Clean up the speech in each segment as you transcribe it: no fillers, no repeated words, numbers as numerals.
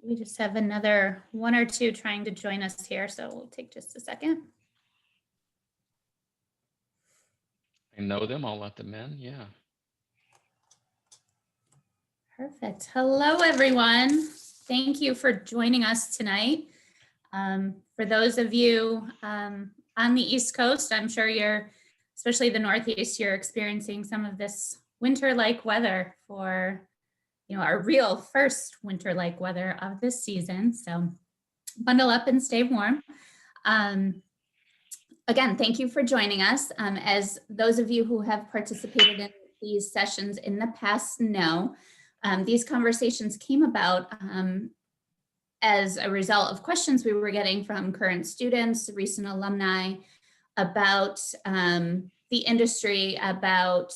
We just have another one or two trying to join us here, so we'll take just a second. I know them, I'll let them in, yeah. Perfect. Hello, everyone. Thank you for joining us tonight. For those of you on the East Coast, I'm sure you're, especially the Northeast, you're experiencing some of this winter-like weather for, our real first winter-like weather of this season. So bundle up and stay warm. Again, thank you for joining us. As those of you who have participated in these sessions in the past know, these conversations came about as a result of questions we were getting from current students, recent alumni, about the industry, about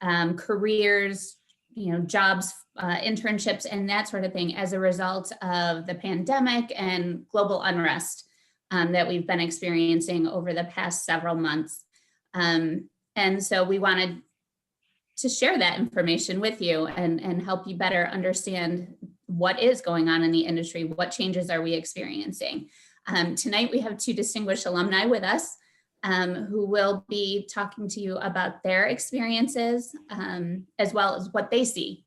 careers, jobs, internships, and that sort of thing as a result of the pandemic and global unrest that we've been experiencing over the past several months. And so we wanted to share that information with you and help you better understand what is going on in the industry, what changes are we experiencing. Tonight we have two distinguished alumni with us who will be talking to you about their experiences as well as what they see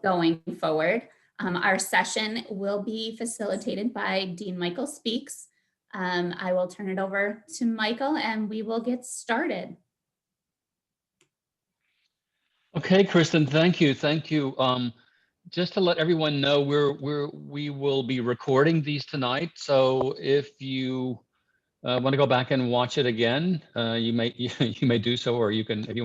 going forward. Our session will be facilitated by Dean Michael Speaks. I will turn it over to Michael and we will get started. Okay, Kristen, thank you. Just to let everyone know, we will be recording these tonight. So if you want to go back and watch it again, you may do so, or you can, if you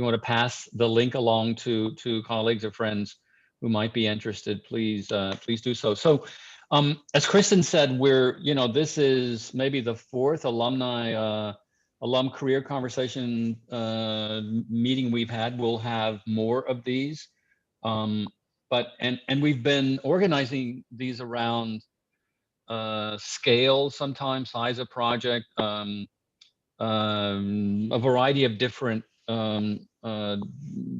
want to pass the link along to colleagues or friends who might be interested, please do so. So as Kristen said, this is maybe the fourth alum career conversation meeting we've had. We'll have more of these, but we've been organizing these around scale, sometimes size of project, a variety of different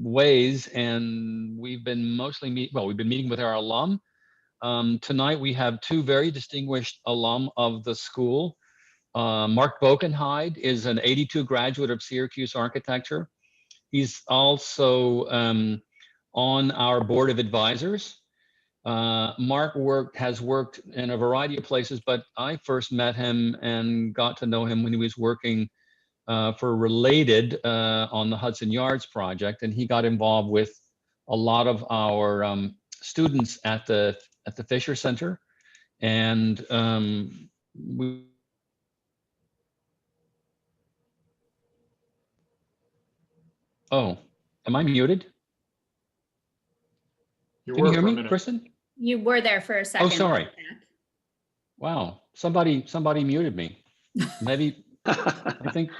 ways, and we've been meeting with our alum. Tonight we have two very distinguished alum of the school. Mark Boekenheide is an '82 graduate of Syracuse architecture. He's also on our board of advisors. Mark has worked in a variety of places, but I first met him and got to know him when he was working for Related on the Hudson Yards project, and he got involved with a lot of our students at the Fisher Center, and Oh, am I muted? Can you hear me, Kristen? You were there for a second. Oh, sorry. Wow, somebody muted me. Maybe I think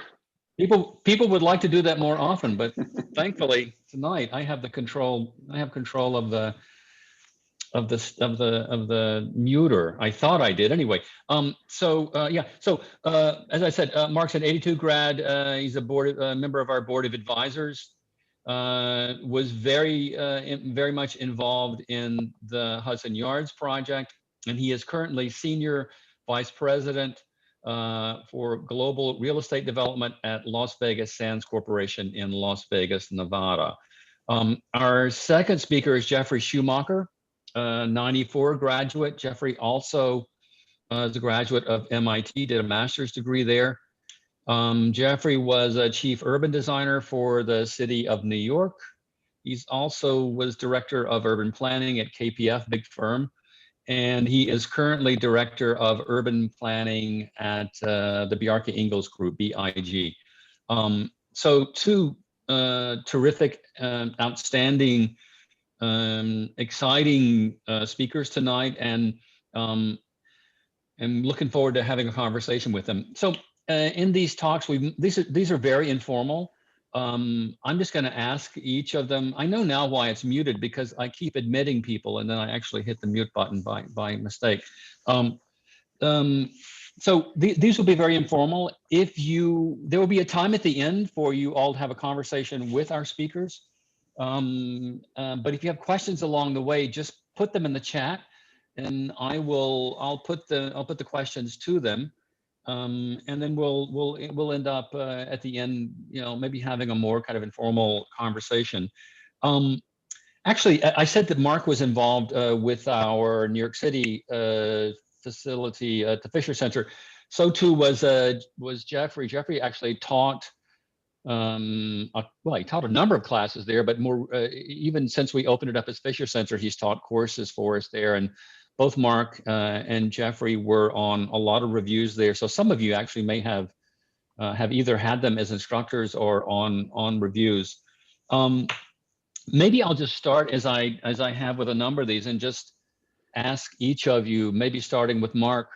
people would like to do that more often, but thankfully tonight I have control of the muter. I thought I did anyway. So as I said, Mark's an '82 grad. He's a member of our board of advisors. Was very much involved in the Hudson Yards project, and he is currently senior vice president for global real estate development at Las Vegas Sands Corporation in Las Vegas, Nevada. Our second speaker is Jeffrey Shumaker, '94 graduate. Jeffrey also is a graduate of MIT, did a master's degree there. Jeffrey was a chief urban designer for the city of New York. He's also was director of urban planning at KPF, big firm. And he is currently director of urban planning at the Bjarke Ingels Group, BIG. So two terrific, outstanding, exciting speakers tonight, and I'm looking forward to having a conversation with them. So in these talks, these are very informal. I'm just going to ask each of them. I know now why it's muted, because I keep admitting people and then I actually hit the mute button by mistake. So these will be very informal. There will be a time at the end for you all to have a conversation with our speakers. But if you have questions along the way, just put them in the chat and I'll put the questions to them, and then we'll end up at the end, maybe having a more kind of informal conversation. Actually, I said that Mark was involved with our New York City facility at the Fisher Center. So too was Jeffrey. Jeffrey actually taught. Well, he taught a number of classes there, but more even since we opened it up as Fisher Center, he's taught courses for us there. And both Mark and Jeffrey were on a lot of reviews there. So some of you actually may have either had them as instructors or on reviews. Maybe I'll just start as I have with a number of these and just ask each of you, maybe starting with Mark.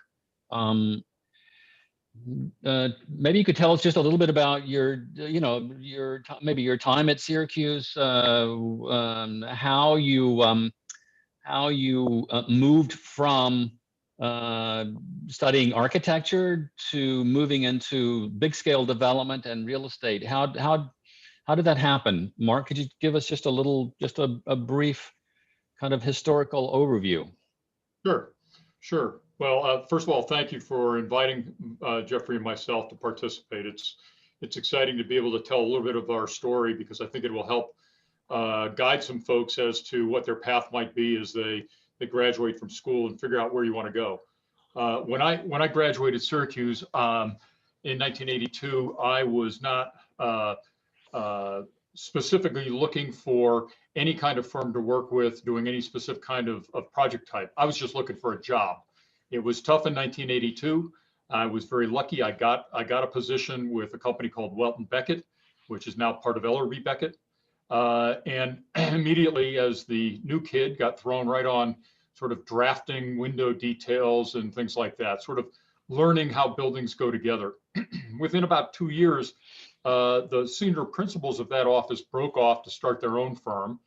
Maybe you could tell us just a little bit about maybe your time at Syracuse, how you moved from studying architecture to moving into big scale development and real estate. How did that happen? Mark, could you give us just a brief kind of historical overview? Sure. Well, first of all, thank you for inviting Jeffrey and myself to participate. It's exciting to be able to tell a little bit of our story, because I think it will help guide some folks as to what their path might be as they graduate from school and figure out where you want to go. When I graduated Syracuse in 1982, I was not specifically looking for any kind of firm to work with, doing any specific kind of project type. I was just looking for a job. It was tough in 1982. I was very lucky. I got a position with a company called Welton Beckett, which is now part of Ellerbe Beckett. And immediately, as the new kid, got thrown right on sort of drafting window details and things like that, sort of learning how buildings go together. Within about 2 years, the senior principals of that office broke off to start their own firm.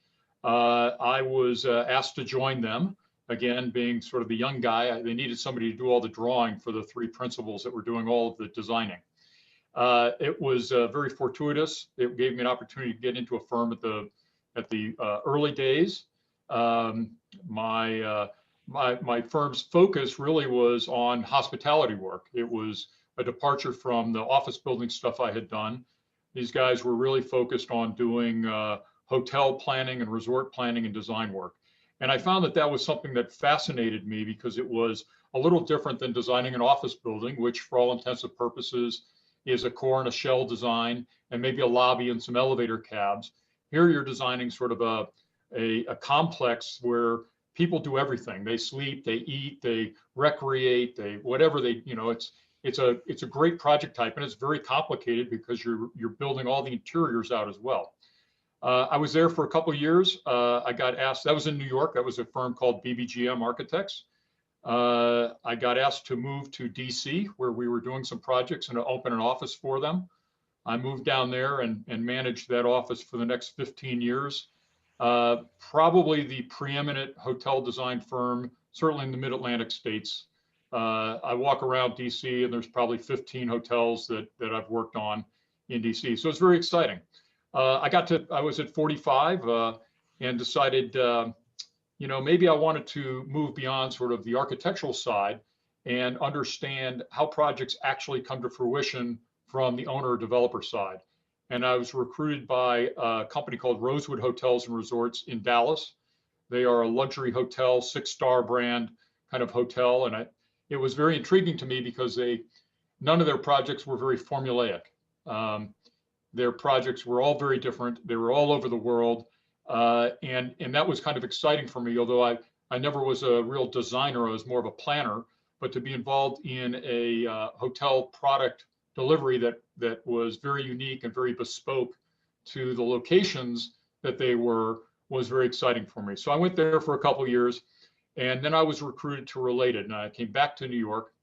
I was asked to join them. Again, being sort of the young guy, they needed somebody to do all the drawing for the three principals that were doing all of the designing. It was very fortuitous. It gave me an opportunity to get into a firm at the early days. My firm's focus really was on hospitality work. It was a departure from the office building stuff I had done. These guys were really focused on doing hotel planning and resort planning and design work. And I found that was something that fascinated me, because it was a little different than designing an office building, which for all intents and purposes is a core and a shell design and maybe a lobby and some elevator cabs. Here you're designing sort of a complex where people do everything. They sleep, they eat, they recreate, whatever it's a great project type, and it's very complicated because you're building all the interiors out as well. I was there for a couple of years. I got asked, that was in New York. That was a firm called BBGM Architects. I got asked to move to DC, where we were doing some projects, and to open an office for them. I moved down there and managed that office for the next 15 years. Probably the preeminent hotel design firm, certainly in the mid-Atlantic states. I walk around DC, and there's probably 15 hotels that I've worked on in DC. So it's very exciting. I was at 45 and decided, maybe I wanted to move beyond sort of the architectural side and understand how projects actually come to fruition from the owner or developer side. And I was recruited by a company called Rosewood Hotels and Resorts in Dallas. They are a luxury hotel, 6-star brand kind of hotel. And it was very intriguing to me because none of their projects were very formulaic. Their projects were all very different. They were all over the world. And that was kind of exciting for me, although I never was a real designer. I was more of a planner. But to be involved in a hotel product delivery that was very unique and very bespoke to the locations that they were was very exciting for me. So I went there for a couple of years, and then I was recruited to Related, and I came back to New York.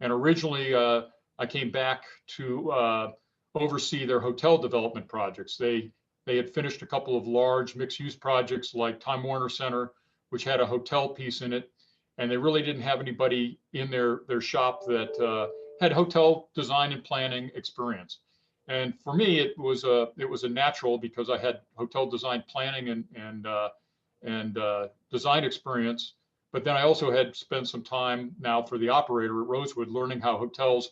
And originally I came back to oversee their hotel development projects. They had finished a couple of large mixed-use projects like Time Warner Center, which had a hotel piece in it, and they really didn't have anybody in their shop that had hotel design and planning experience. And for me, it was a natural, because I had hotel design planning and design experience But then I also had spent some time now for the operator at Rosewood learning how hotels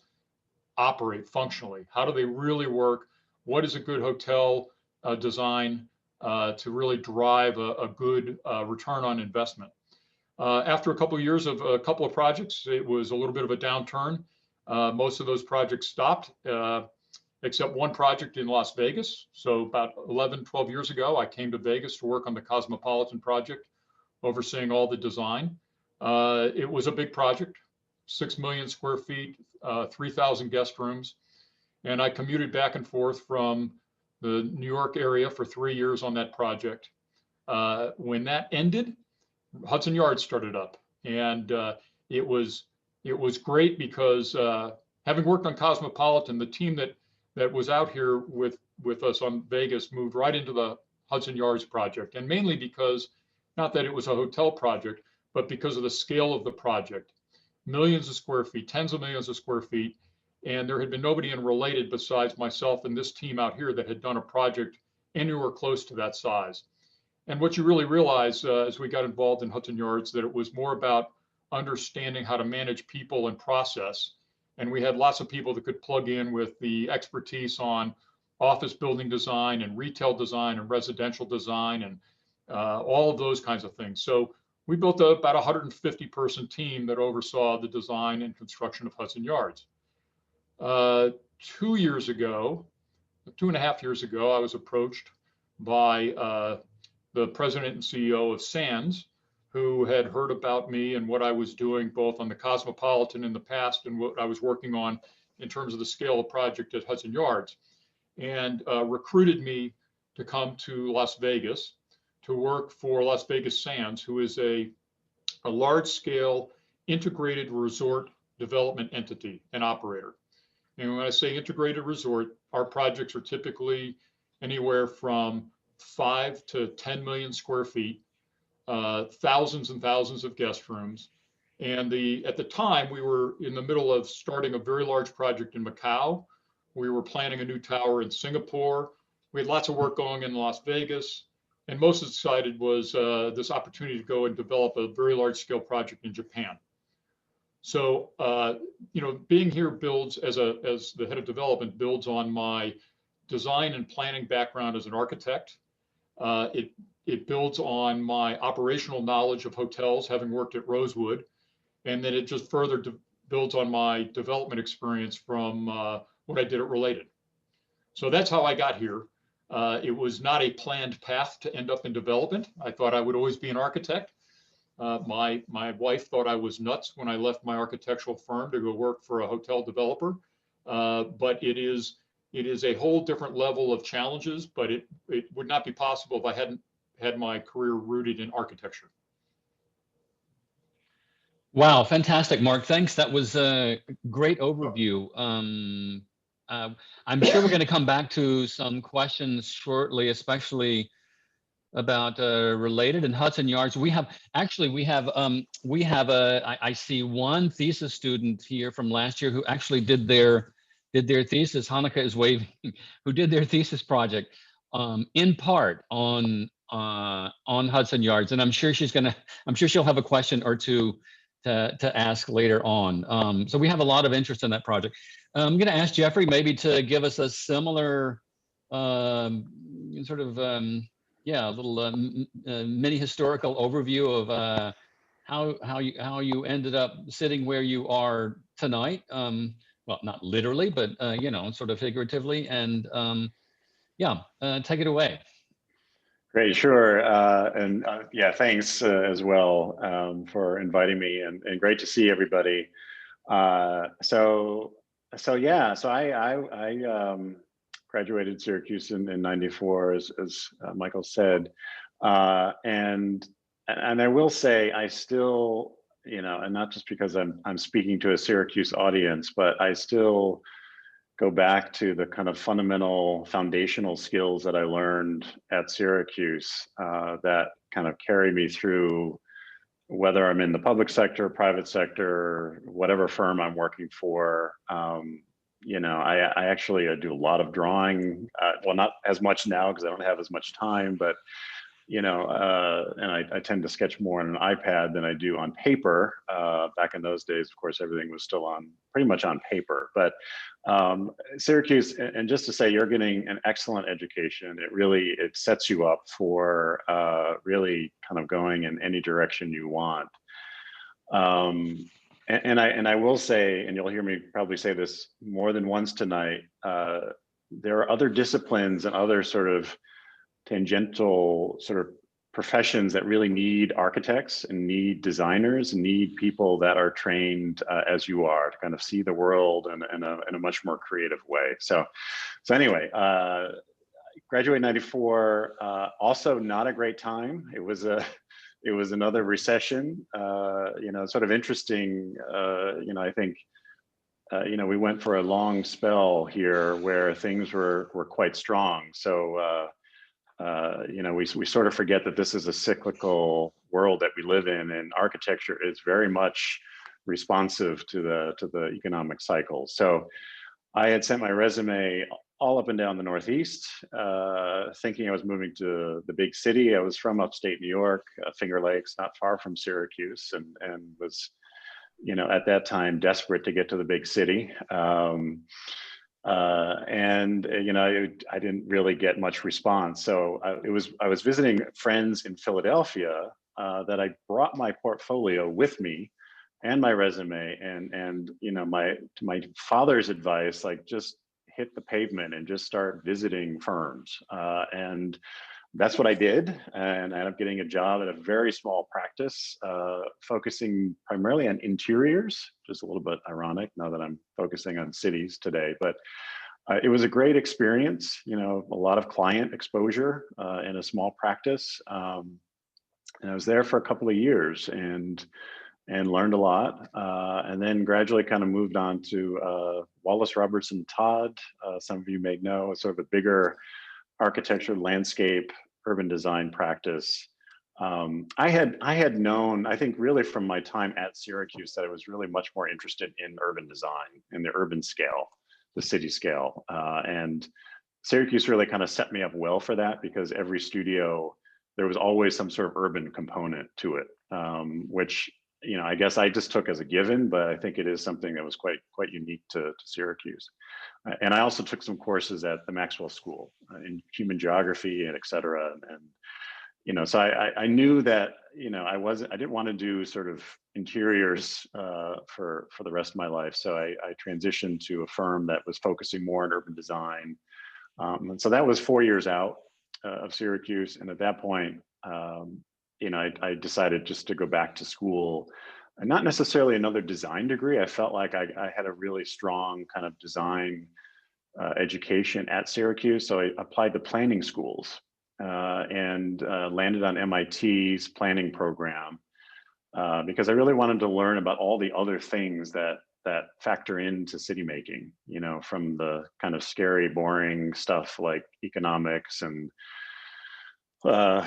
operate functionally. How do they really work? What is a good hotel design to really drive a good return on investment? After a couple of years of a couple of projects, it was a little bit of a downturn. Most of those projects stopped, except one project in Las Vegas. So about 11, 12 years ago, I came to Vegas to work on the Cosmopolitan project, overseeing all the design. It was a big project, 6 million square feet, 3,000 guest rooms. And I commuted back and forth from the New York area for 3 years on that project. When that ended, Hudson Yards started up. And it was great because having worked on Cosmopolitan, the team that was out here with us on Vegas moved right into the Hudson Yards project. And mainly because, not that it was a hotel project, but because of the scale of the project. Millions of square feet, tens of millions of square feet. And there had been nobody in Related besides myself and this team out here that had done a project anywhere close to that size. And what you really realize as we got involved in Hudson Yards, that it was more about understanding how to manage people and process. And we had lots of people that could plug in with the expertise on office building design and retail design and residential design and all of those kinds of things. So we built about 150 person team that oversaw the design and construction of Hudson Yards. 2 years ago, 2.5 years ago, I was approached by the president and CEO of Sands, who had heard about me and what I was doing both on the Cosmopolitan in the past and what I was working on in terms of the scale of project at Hudson Yards, and recruited me to come to Las Vegas to work for Las Vegas Sands, who is a large-scale integrated resort development entity and operator. And when I say integrated resort, our projects are typically anywhere from 5 to 10 million square feet, thousands and thousands of guest rooms. And at the time, we were in the middle of starting a very large project in Macau. We were planning a new tower in Singapore. We had lots of work going in Las Vegas. And most excited was this opportunity to go and develop a very large scale project in Japan. So, being here builds as the head of development builds on my design and planning background as an architect. It builds on my operational knowledge of hotels, having worked at Rosewood, and then it just further builds on my development experience from what I did at Related. So that's how I got here. It was not a planned path to end up in development. I thought I would always be an architect. My wife thought I was nuts when I left my architectural firm to go work for a hotel developer. But it is a whole different level of challenges, but it would not be possible if I hadn't had my career rooted in architecture. Wow, fantastic, Mark. Thanks. That was a great overview. I'm sure we're going to come back to some questions shortly, especially about Related and Hudson Yards. I see one thesis student here from last year who actually did their thesis. Hanukkah is waving. Who did their thesis project in part on Hudson Yards, and I'm sure she'll have a question or two to ask later on. So we have a lot of interest in that project. I'm going to ask Jeffrey maybe to give us a similar sort of a little mini historical overview of how you ended up sitting where you are tonight. Well, not literally, but sort of figuratively, and take it away. Great, sure, thanks as well for inviting me, and great to see everybody. I graduated Syracuse in '94, as Michael said, and I will say I still, and not just because I'm speaking to a Syracuse audience, but I still go back to the kind of fundamental foundational skills that I learned at Syracuse that kind of carry me through, whether I'm in the public sector, private sector, whatever firm I'm working for. I actually do a lot of drawing. Well, not as much now because I don't have as much time, but and I tend to sketch more on an iPad than I do on paper. Back in those days, of course, everything was still pretty much on paper. But Syracuse, and just to say, you're getting an excellent education. It sets you up for really kind of going in any direction you want. And I will say, and you'll hear me probably say this more than once tonight, there are other disciplines and other sort of tangential sort of professions that really need architects and need designers and need people that are trained as you are to kind of see the world in a much more creative way. So anyway, graduated '94, also not a great time. It was another recession, sort of interesting, I think, we went for a long spell here where things were quite strong. So, we sort of forget that this is a cyclical world that we live in, and architecture is very much responsive to the economic cycle. So I had sent my resume all up and down the Northeast, thinking I was moving to the big city. I was from upstate New York, Finger Lakes, not far from Syracuse, and was, at that time desperate to get to the big city. I didn't really get much response. So I was visiting friends in Philadelphia that I brought my portfolio with me and my resume, and my father's advice, like, just hit the pavement and just start visiting firms. And that's what I did. And I ended up getting a job at a very small practice, focusing primarily on interiors, just a little bit ironic now that I'm focusing on cities today. But it was a great experience, a lot of client exposure in a small practice. And I was there for a couple of years and learned a lot. And then gradually kind of moved on to Wallace Robertson Todd. Some of you may know, sort of a bigger architecture, landscape, urban design practice. I had known, I think, really from my time at Syracuse, that I was really much more interested in urban design, in the urban scale, the city scale. And Syracuse really kind of set me up well for that, because every studio, there was always some sort of urban component to it, which, I guess I just took as a given, but I think it is something that was quite unique to Syracuse. And I also took some courses at the Maxwell School in human geography and et cetera. And so I knew that, I didn't want to do sort of interiors for the rest of my life. So I transitioned to a firm that was focusing more on urban design. And so that was 4 years out of Syracuse. And at that point, I decided just to go back to school, and not necessarily another design degree. I felt like I had a really strong kind of design education at Syracuse. So I applied to planning schools and landed on MIT's planning program because I really wanted to learn about all the other things that factor into city making, from the kind of scary, boring stuff like economics and all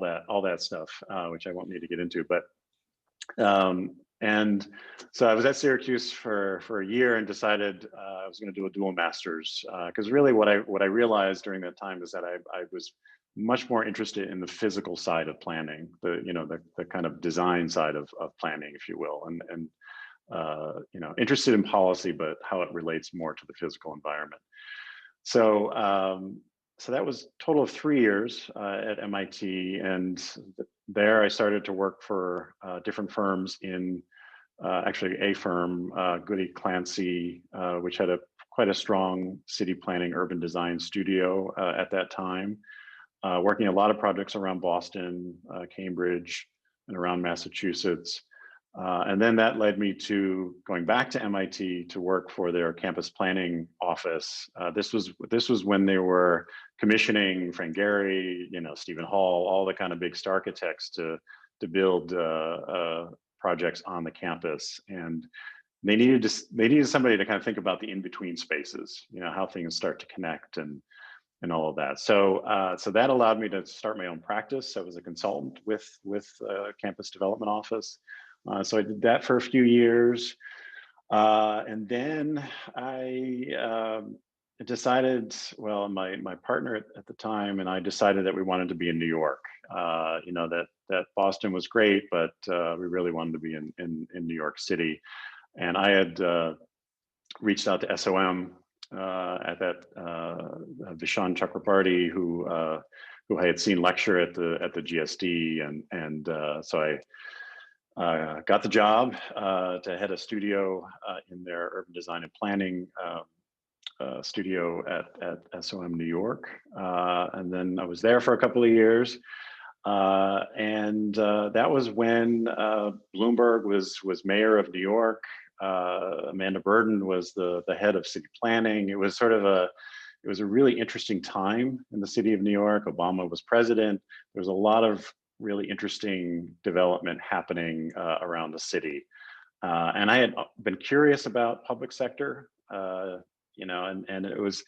that stuff, which I won't need to get into. But and so I was at Syracuse for a year and decided I was going to do a dual master's, because really what I realized during that time is that I was much more interested in the physical side of planning, the kind of design side of planning, if you will, and interested in policy, but how it relates more to the physical environment. So that was a total of 3 years at MIT, and there I started to work for different firms in actually a firm, Goody Clancy, which had quite a strong city planning urban design studio at that time, working a lot of projects around Boston, Cambridge, and around Massachusetts. And then that led me to going back to MIT to work for their campus planning office. This was when they were commissioning Frank Gehry, Stephen Hall, all the kind of big star architects to build projects on the campus, and they needed somebody to kind of think about the in-between spaces, how things start to connect and all of that. So that allowed me to start my own practice. I was a consultant with campus development office. So I did that for a few years. And then I decided, well, my partner at the time and I decided that we wanted to be in New York. You know, that Boston was great, but we really wanted to be in New York City. And I had reached out to SOM at that Vishaan Chakrabarty, who I had seen lecture at the GSD, and so I got the job to head a studio in their urban design and planning studio at SOM New York, and then I was there for a couple of years, and that was when Bloomberg was mayor of New York. Amanda Burden was the head of city planning. It was sort of a really interesting time in the city of New York. Obama was president. There was a lot of really interesting development happening around the city. And I had been curious about public sector, you know, and it was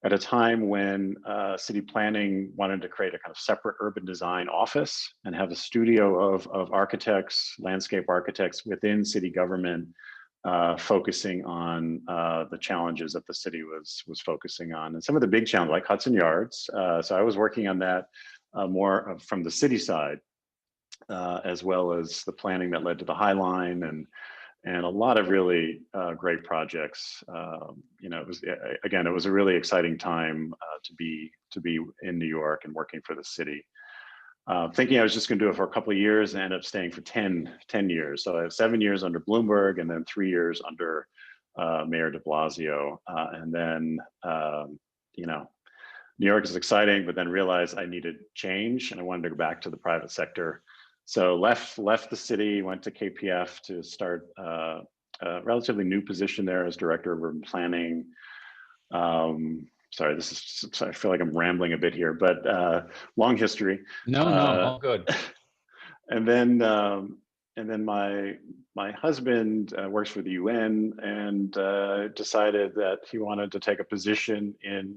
at a time when city planning wanted to create a kind of separate urban design office and have a studio of architects, landscape architects within city government, focusing on the challenges that the city was focusing on, and some of the big challenges like Hudson Yards. So I was working on that more from the city side, as well as the planning that led to the High Line and a lot of really great projects. You know, it was a really exciting time to be in New York and working for the city. Thinking I was just going to do it for a couple of years and ended up staying for 10 years. So I have 7 years under Bloomberg and then 3 years under Mayor de Blasio. And then, you know, New York is exciting, but then realized I needed change and I wanted to go back to the private sector. So left the city, went to KPF to start a relatively new position there as director of urban planning. Sorry, I feel like I'm rambling a bit here, but long history. No, all good. And then my husband works for the UN and decided that he wanted to take a position in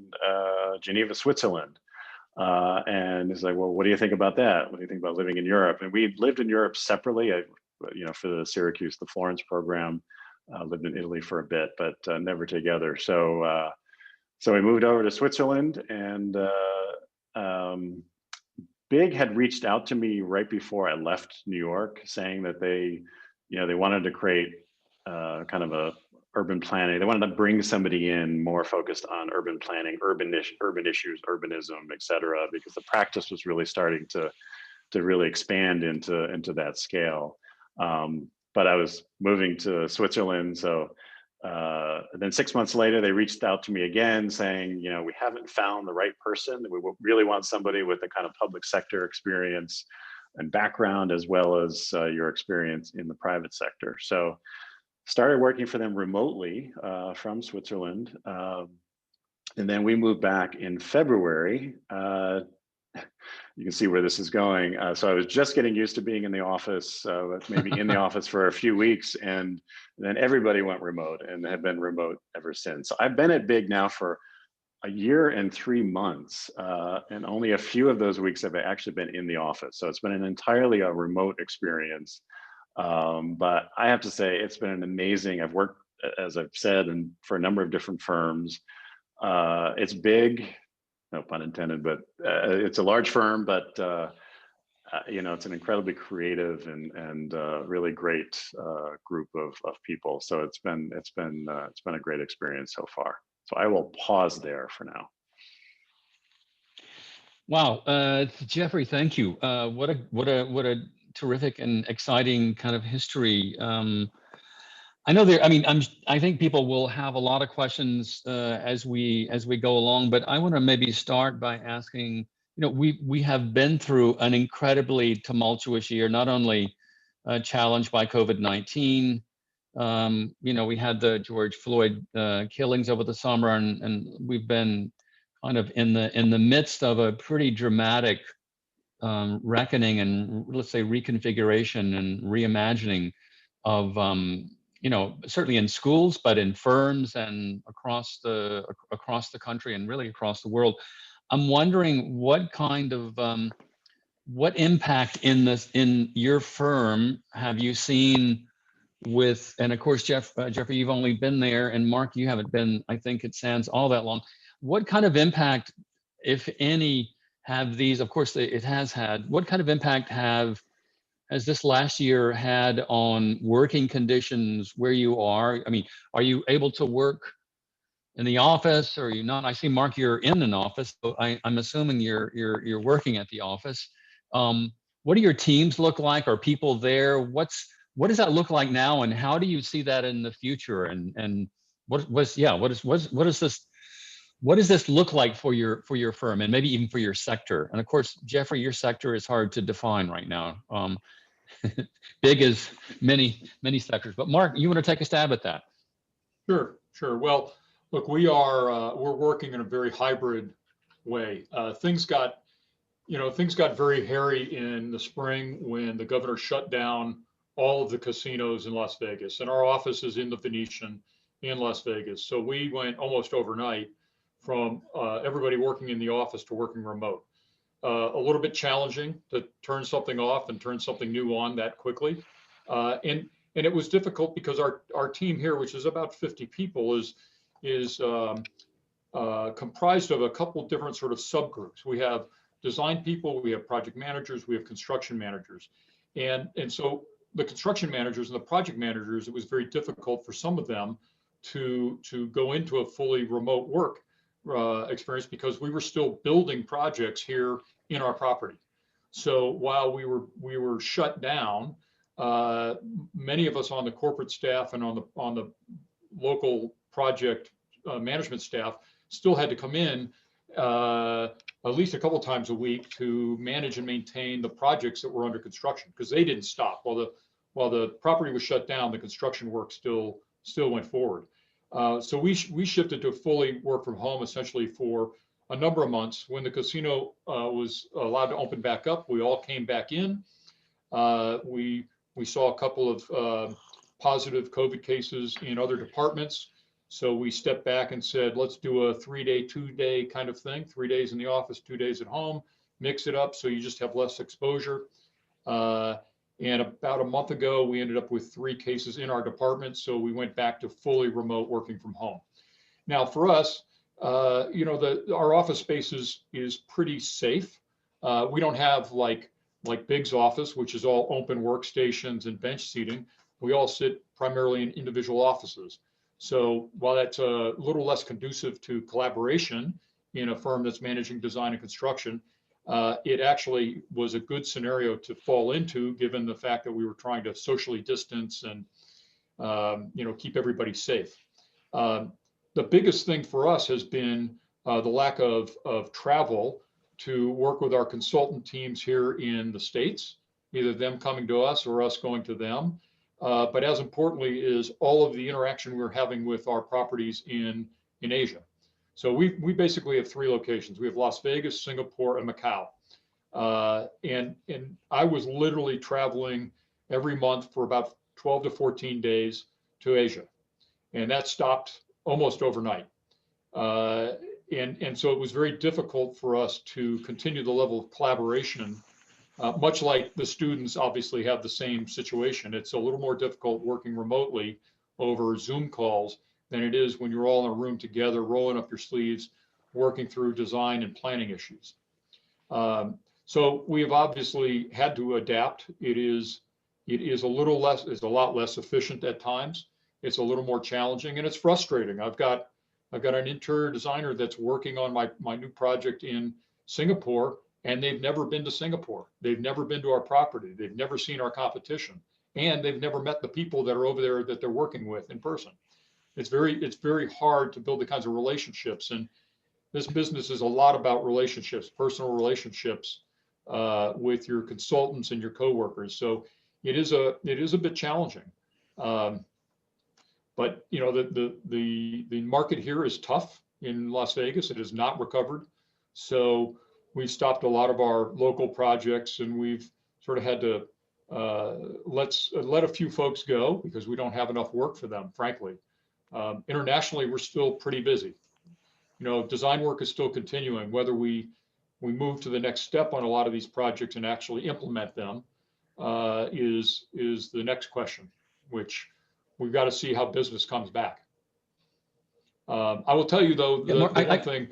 Geneva, Switzerland. And he's like, well, what do you think about that? What do you think about living in Europe? And we lived in Europe separately, you know, for the Syracuse, the Florence program, lived in Italy for a bit, but never together. So we moved over to Switzerland, and Big had reached out to me right before I left New York, saying that they wanted to create kind of a urban planning. They wanted to bring somebody in more focused on urban planning, urban issues, urbanism, et cetera, because the practice was really starting to really expand into that scale. But I was moving to Switzerland, so then 6 months later, they reached out to me again saying, you know, we haven't found the right person. We really want somebody with the kind of public sector experience and background, as well as your experience in the private sector. So started working for them remotely from Switzerland. And then we moved back in February. You can see where this is going. So I was just getting used to being in the office, maybe in the office for a few weeks, and then everybody went remote and have been remote ever since. So I've been at Big now for a year and 3 months, and only a few of those weeks have actually been in the office. So it's been an entirely a remote experience. But I have to say, it's been an amazing, I've worked, as I've said, for a number of different firms. It's big. No pun intended, but it's a large firm, but you know, it's an incredibly creative and really great group of people. So it's been a great experience so far. So I will pause there for now. Wow, Jeffrey, thank you. What a terrific and exciting kind of history. I know I think people will have a lot of questions as we go along, but I want to maybe start by asking, you know, we have been through an incredibly tumultuous year, not only challenged by COVID-19. You know, we had the George Floyd killings over the summer, and we've been kind of in the midst of a pretty dramatic reckoning and, let's say, reconfiguration and reimagining of you know, certainly in schools, but in firms and across the country and really across the world. I'm wondering what kind of what impact in your firm have you seen and of course, Jeffrey, you've only been there, and Mark, you haven't been, I think it sounds all that long. What kind of impact, if any, have these, of course it has had, what kind of impact has this last year had on working conditions where you are? I mean, are you able to work in the office, or are you not? I see, Mark, you're in an office, so I'm assuming you're working at the office. What do your teams look like? Are people there? What does that look like now, and how do you see that in the future? And what does this look like for your firm, and maybe even for your sector? And of course, Jeffrey, your sector is hard to define right now. Big as many sectors. But Mark, you want to take a stab at that? Sure. Well, look, we're working in a very hybrid way. Things got very hairy in the spring when the governor shut down all of the casinos in Las Vegas, and our office is in the Venetian in Las Vegas. So we went almost overnight from everybody working in the office to working remote. A little bit challenging to turn something off and turn something new on that quickly. And it was difficult because our team here, which is about 50 people, is comprised of a couple different sort of subgroups. We have design people, we have project managers, we have construction managers. And so the construction managers and the project managers, it was very difficult for some of them to go into a fully remote work experience because we were still building projects here in our property. So while we were shut down, many of us on the corporate staff and on the local project management staff still had to come in at least a couple times a week to manage and maintain the projects that were under construction, because they didn't stop. While the property was shut down, the construction work still went forward. So we shifted to fully work from home essentially for a number of months. When the casino was allowed to open back up, we all came back in. We saw a couple of positive COVID cases in other departments. So we stepped back and said, let's do a 3-day, 2-day kind of thing, 3 days in the office, 2 days at home, mix it up so you just have less exposure. And about a month ago, we ended up with 3 cases in our department. So we went back to fully remote working from home. Now for us, our office space is pretty safe. We don't have like Big's office, which is all open workstations and bench seating. We all sit primarily in individual offices. So while that's a little less conducive to collaboration in a firm that's managing design and construction, it actually was a good scenario to fall into, given the fact that we were trying to socially distance and keep everybody safe. The biggest thing for us has been the lack of travel to work with our consultant teams here in the States, either them coming to us or us going to them. But as importantly is all of the interaction we're having with our properties in Asia. So we basically have 3 locations. We have Las Vegas, Singapore, and Macau. And I was literally traveling every month for about 12 to 14 days to Asia. And that stopped almost overnight. And so it was very difficult for us to continue the level of collaboration. Much like the students obviously have the same situation. It's a little more difficult working remotely over Zoom calls than it is when you're all in a room together, rolling up your sleeves, working through design and planning issues. So we have obviously had to adapt. It is a lot less efficient at times. It's a little more challenging, and it's frustrating. I've got an interior designer that's working on my new project in Singapore, and they've never been to Singapore. They've never been to our property. They've never seen our competition, and they've never met the people that are over there that they're working with in person. It's very hard to build the kinds of relationships, and this business is a lot about relationships, personal relationships with your consultants and your coworkers. So it is a bit challenging. But the market here is tough in Las Vegas. It has not recovered. So we've stopped a lot of our local projects, and we've sort of had to let a few folks go because we don't have enough work for them, frankly. Internationally, we're still pretty busy. Design work is still continuing. Whether we move to the next step on a lot of these projects and actually implement them is the next question, which we've got to see how business comes back. I will tell you though, Yeah, the Mark, one thing.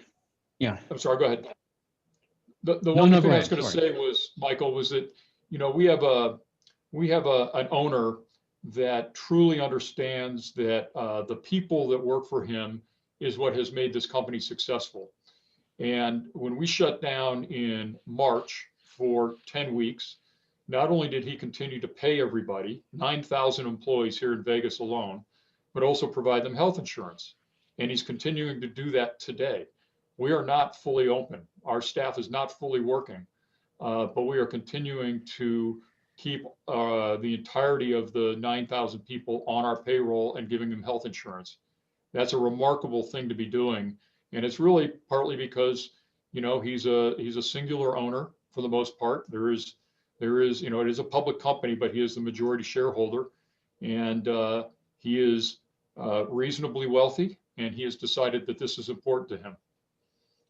yeah. I'm sorry. Go ahead. The No, one no, thing go I was ahead. going to Sorry. say was, Michael, was that, you know, we have an owner that truly understands that the people that work for him is what has made this company successful. And when we shut down in March for 10 weeks, not only did he continue to pay everybody, 9,000 employees here in Vegas alone, but also provide them health insurance. And he's continuing to do that today. We are not fully open. Our staff is not fully working, but we are continuing to keep the entirety of the 9,000 people on our payroll and giving them health insurance. That's a remarkable thing to be doing. And it's really partly because, you know, he's a singular owner for the most part. There is, you know, it is a public company, but he is the majority shareholder, and he is reasonably wealthy, and he has decided that this is important to him.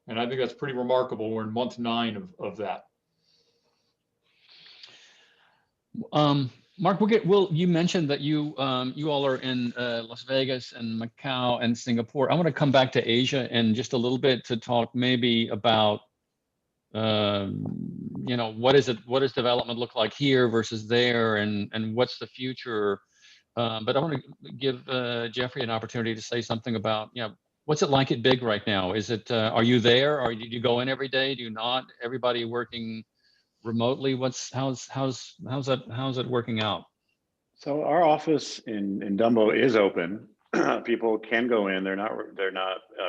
And I think that's pretty remarkable. We're in month 9 of that. Mark, you mentioned that you all are in Las Vegas and Macau and Singapore. I want to come back to Asia in just a little bit to talk maybe about you know, what does development look like here versus there, and what's the future? But I want to give Jeffrey an opportunity to say something about, you know, what's it like at Big right now? Is it are you there, or do you go in every day? Do you not? Everybody working remotely? How's it working out? So our office in Dumbo is open. People can go in. They're not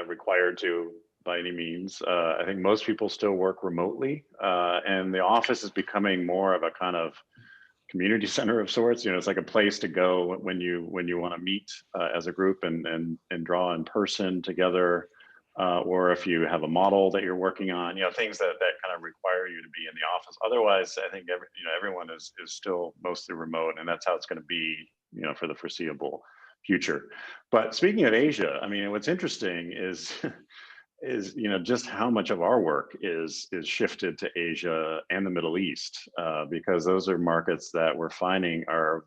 required to by any means. I think most people still work remotely, and the office is becoming more of a kind of community center of sorts. You know, it's like a place to go when you want to meet as a group and draw in person together, or if you have a model that you're working on. You know, things that kind of require you to be in the office. Otherwise, I think everyone is still mostly remote, and that's how it's going to be, you know, for the foreseeable future. But speaking of Asia, I mean, what's interesting is you know, just how much of our work is shifted to Asia and the Middle East, because those are markets that we're finding are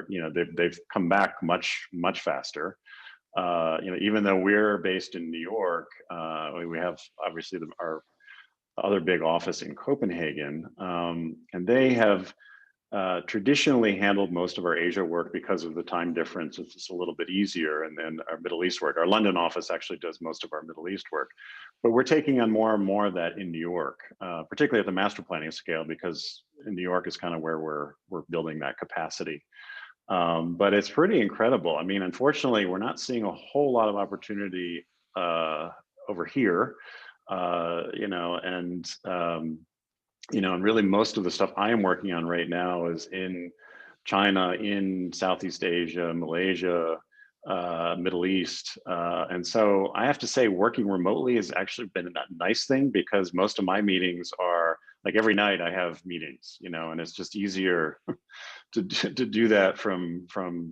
you know, they've come back much faster. You know, even though we're based in New York, we have obviously our other big office in Copenhagen, and they have traditionally handled most of our Asia work because of the time difference. It's just a little bit easier. And then our Middle East work, our London office actually does most of our Middle East work. But we're taking on more and more of that in New York, particularly at the master planning scale, because in New York is kind of where we're building that capacity. But it's pretty incredible. I mean, unfortunately, we're not seeing a whole lot of opportunity over here, you know, and you know, and really most of the stuff I am working on right now is in China, in Southeast Asia, Malaysia, Middle East. And so I have to say working remotely has actually been a nice thing, because most of my meetings are like every night I have meetings, you know, and it's just easier to do that from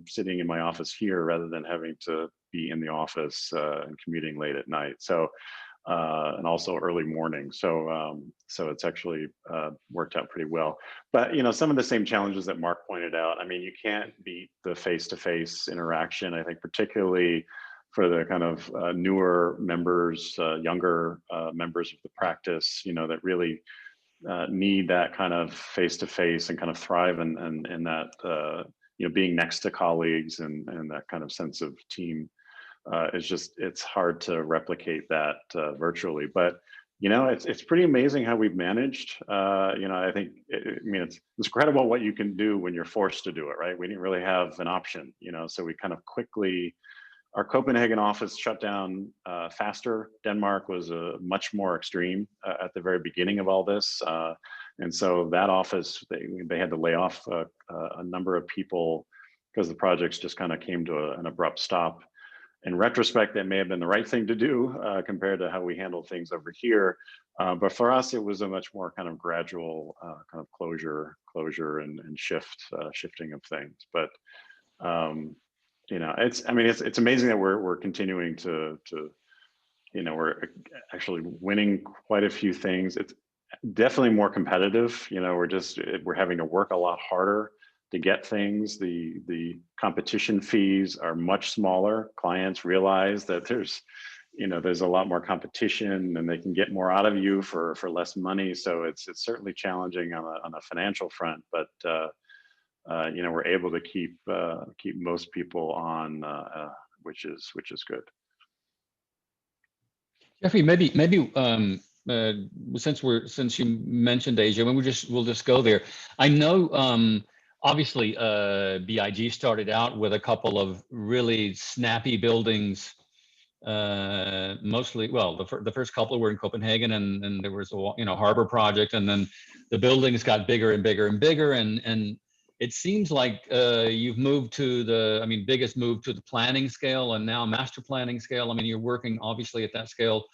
sitting in my office here rather than having to be in the office and commuting late at night. So and also early morning. So so it's actually worked out pretty well. But you know, some of the same challenges that Mark pointed out. I mean, you can't beat the face-to-face interaction. I think particularly for the kind of newer members, younger members of the practice, you know, that really need that kind of face-to-face and kind of thrive in that you know, being next to colleagues and that kind of sense of team. It's hard to replicate that virtually, but you know, it's pretty amazing how we've managed. You know, I think, I mean, it's incredible what you can do when you're forced to do it, right? We didn't really have an option, you know, so we kind of quickly, our Copenhagen office shut down faster. Denmark was much more extreme at the very beginning of all this. And so that office, they had to lay off a number of people because the projects just kind of came to an abrupt stop. In retrospect, that may have been the right thing to do compared to how we handled things over here. But for us, it was a much more kind of gradual kind of closure and shifting of things. But you know, it's amazing that we're continuing to you know, we're actually winning quite a few things. It's definitely more competitive. You know, we're having to work a lot harder to get things. The competition fees are much smaller. Clients realize that there's a lot more competition and they can get more out of you for less money. So it's certainly challenging on a financial front, but we're able to keep most people on, which is good. Jeffrey, maybe since you mentioned Asia, we'll just go there. I know obviously BIG started out with a couple of really snappy buildings. Mostly, well, the first couple were in Copenhagen, and there was a harbor project, and then the buildings got bigger and bigger and bigger, and it seems like you've moved to biggest move to the planning scale, and now master planning scale. I mean, you're working obviously at that scale.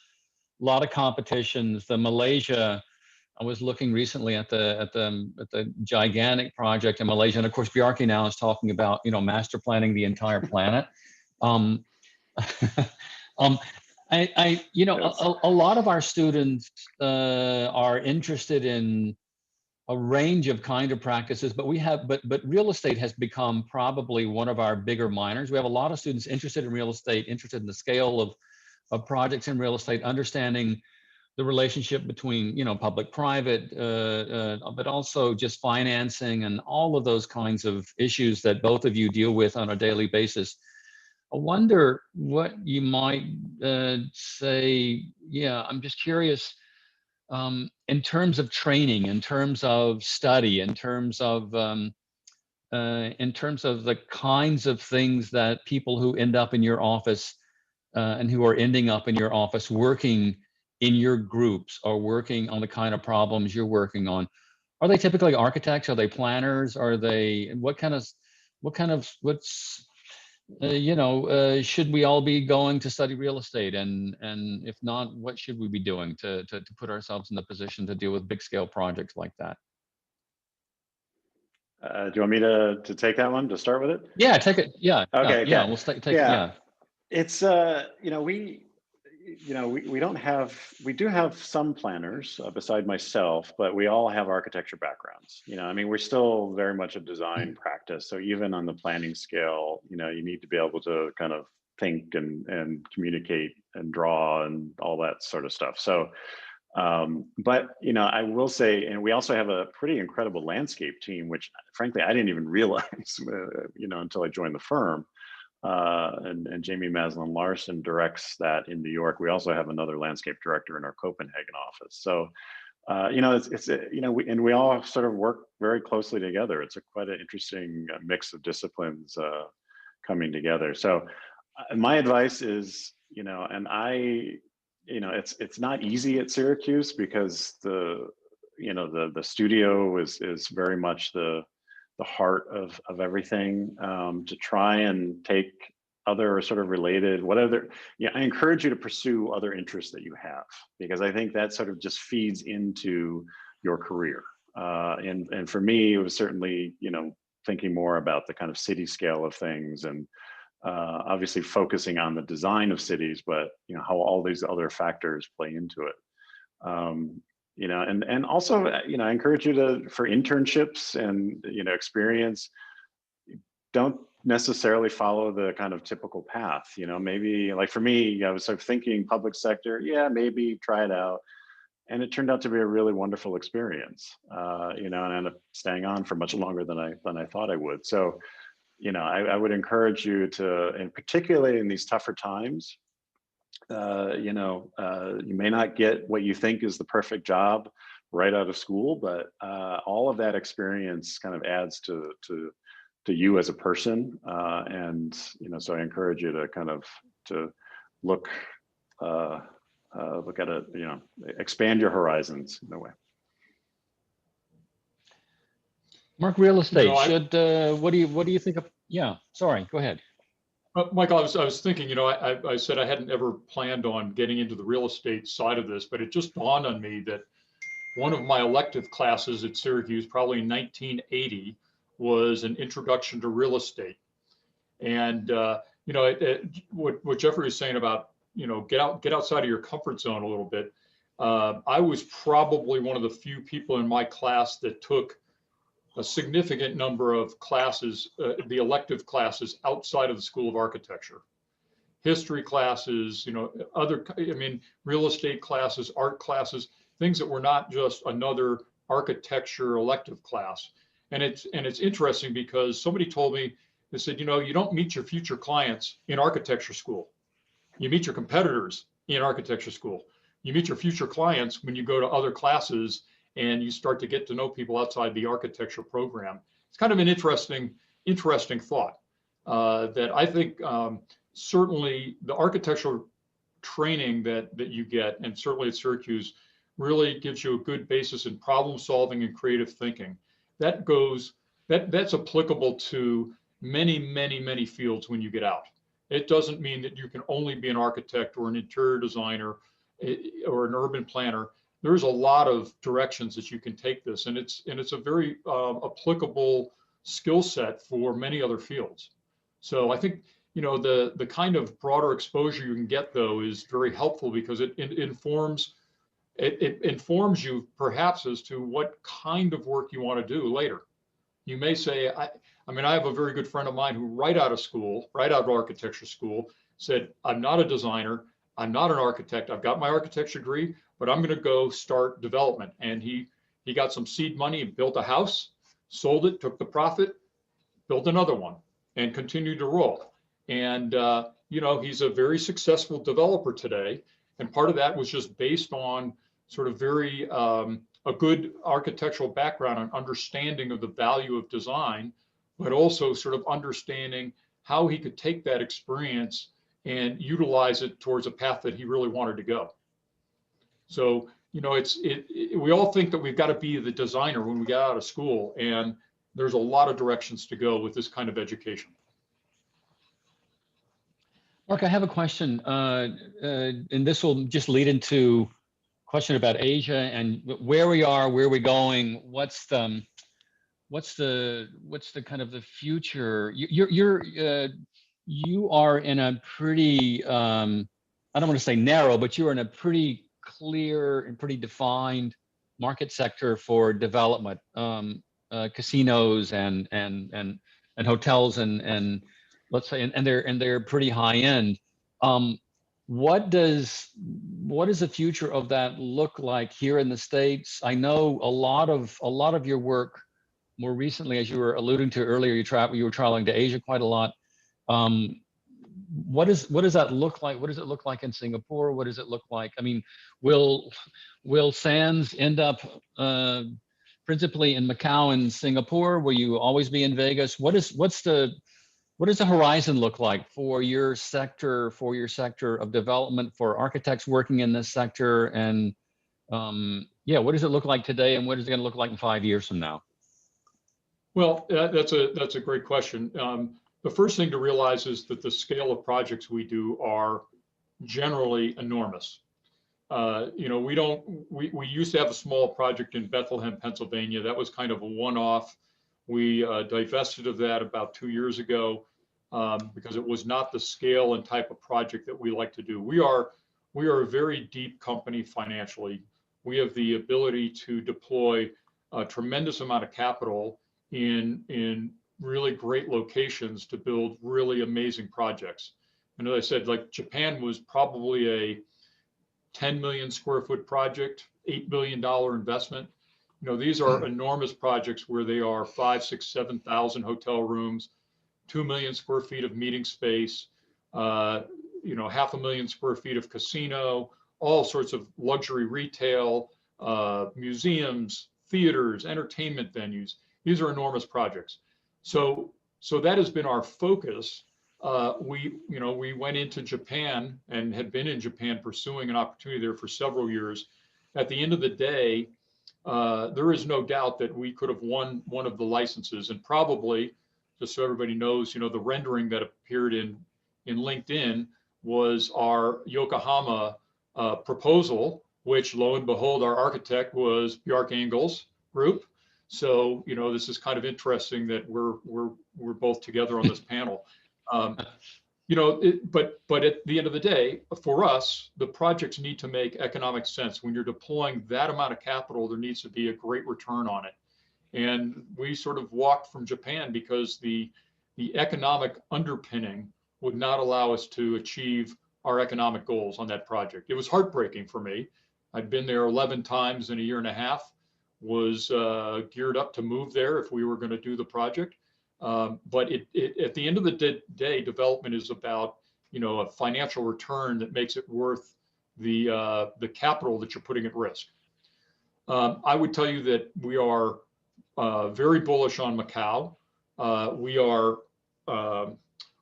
A lot of competitions. The Malaysia, I was looking recently at the gigantic project in Malaysia, and of course Bjarke now is talking about master planning the entire planet. A lot of our students are interested in a range of kind of practices, but real estate has become probably one of our bigger minors. We have a lot of students interested in real estate, interested in the scale of projects in real estate, understanding the relationship between public-private, but also just financing and all of those kinds of issues that both of you deal with on a daily basis. I wonder what you might say. Yeah, I'm just curious in terms of training, in terms of study, in terms of the kinds of things that people who end up in your office and who are ending up in your office working in your groups or working on the kind of problems you're working on. Are they typically architects? Are they planners? Are they should we all be going to study real estate? And if not, what should we be doing to put ourselves in the position to deal with big scale projects like that? Do you want me to take that one to start with it? Yeah, take it. Yeah. Okay. Yeah. We'll take. Yeah. It's we do have some planners beside myself, but we all have architecture backgrounds. We're still very much a design practice. So even on the planning scale, you need to be able to kind of think and communicate and draw and all that sort of stuff. So, but I will say, and we also have a pretty incredible landscape team, which frankly, I didn't even realize, until I joined the firm. And Jamie Maslin Larson directs that in New York. We also have another landscape director in our Copenhagen office. So, we all sort of work very closely together. It's quite an interesting mix of disciplines coming together. So, my advice is, it's not easy at Syracuse because the studio is very much the heart of everything. To try and take other sort of related, I encourage you to pursue other interests that you have, because I think that sort of just feeds into your career. And for me, it was certainly, thinking more about the kind of city scale of things, and obviously focusing on the design of cities, but how all these other factors play into it. And also, I encourage you for internships and, experience, don't necessarily follow the kind of typical path. Maybe like for me, I was sort of thinking public sector, maybe try it out. And it turned out to be a really wonderful experience, and I ended up staying on for much longer than I thought I would. So, I would encourage you to, and particularly in these tougher times, you may not get what you think is the perfect job right out of school, but all of that experience kind of adds to you as a person. And, so I encourage you to kind of look at it, expand your horizons in a way. Mark, real estate what do you think of? Yeah, sorry, go ahead. Michael, I was thinking, I said I hadn't ever planned on getting into the real estate side of this, but it just dawned on me that one of my elective classes at Syracuse, probably in 1980, was an introduction to real estate. And, what Jeffrey was saying about, get outside of your comfort zone a little bit. I was probably one of the few people in my class that took a significant number of classes, the elective classes outside of the School of Architecture. History classes, real estate classes, art classes, things that were not just another architecture elective class. And it's interesting because somebody told me, they said, you don't meet your future clients in architecture school. You meet your competitors in architecture school. You meet your future clients when you go to other classes and you start to get to know people outside the architecture program. It's kind of an interesting thought that I think certainly the architectural training that you get, and certainly at Syracuse, really gives you a good basis in problem solving and creative thinking. That's applicable to many fields when you get out. It doesn't mean that you can only be an architect or an interior designer or an urban planner. There's a lot of directions that you can take this, and it's a very applicable skill set for many other fields. So I think the kind of broader exposure you can get, though, is very helpful because it informs you perhaps as to what kind of work you want to do later. You may say, I have a very good friend of mine who right out of architecture school, said, I'm not a designer, I'm not an architect, I've got my architecture degree, but I'm going to go start development. And he got some seed money and built a house, sold it, took the profit, built another one, and continued to roll. And he's a very successful developer today. And part of that was just based on sort of very a good architectural background and understanding of the value of design, but also sort of understanding how he could take that experience and utilize it towards a path that he really wanted to go. So, we all think that we've got to be the designer when we get out of school, and there's a lot of directions to go with this kind of education. Mark, I have a question, and this will just lead into a question about Asia and where we are, where we're going. What's the kind of the future? You are in a pretty, I don't want to say narrow, but you're in a pretty clear and pretty defined market sector for development, casinos and hotels and let's say, and they're pretty high end. What does the future of that look like here in the States? I know a lot of your work more recently, as you were alluding to earlier, you were traveling to Asia quite a lot. What does that look like? What does it look like in Singapore? What does it look like? I mean, will Sands end up principally in Macau and Singapore? Will you always be in Vegas? What does the horizon look like for your sector of development, for architects working in this sector? And what does it look like today, and what is it going to look like in 5 years from now? Well, that's a great question. The first thing to realize is that the scale of projects we do are generally enormous. We used to have a small project in Bethlehem, Pennsylvania. That was kind of a one-off. We divested of that about 2 years ago because it was not the scale and type of project that we like to do. We are a very deep company financially. We have the ability to deploy a tremendous amount of capital in really great locations to build really amazing projects. And as I said, like Japan was probably a 10 million square foot project, $8 billion investment. These are enormous projects where they are 5,000, 6,000, 7,000 hotel rooms, 2 million square feet of meeting space, 500,000 square feet of casino, all sorts of luxury retail, museums, theaters, entertainment venues. These are enormous projects. So that has been our focus. We went into Japan and had been in Japan pursuing an opportunity there for several years. At the end of the day, there is no doubt that we could have won one of the licenses, and probably, just so everybody knows, the rendering that appeared in LinkedIn was our Yokohama proposal, which lo and behold, our architect was Bjarke Ingels Group. So, this is kind of interesting that we're both together on this panel. But at the end of the day, for us, the projects need to make economic sense. When you're deploying that amount of capital, there needs to be a great return on it. And we sort of walked from Japan because the economic underpinning would not allow us to achieve our economic goals on that project. It was heartbreaking for me. I'd been there 11 times in a year and a half, was geared up to move there if we were going to do the project. But at the end of the day, development is about, a financial return that makes it worth the capital that you're putting at risk. I would tell you that we are very bullish on Macau.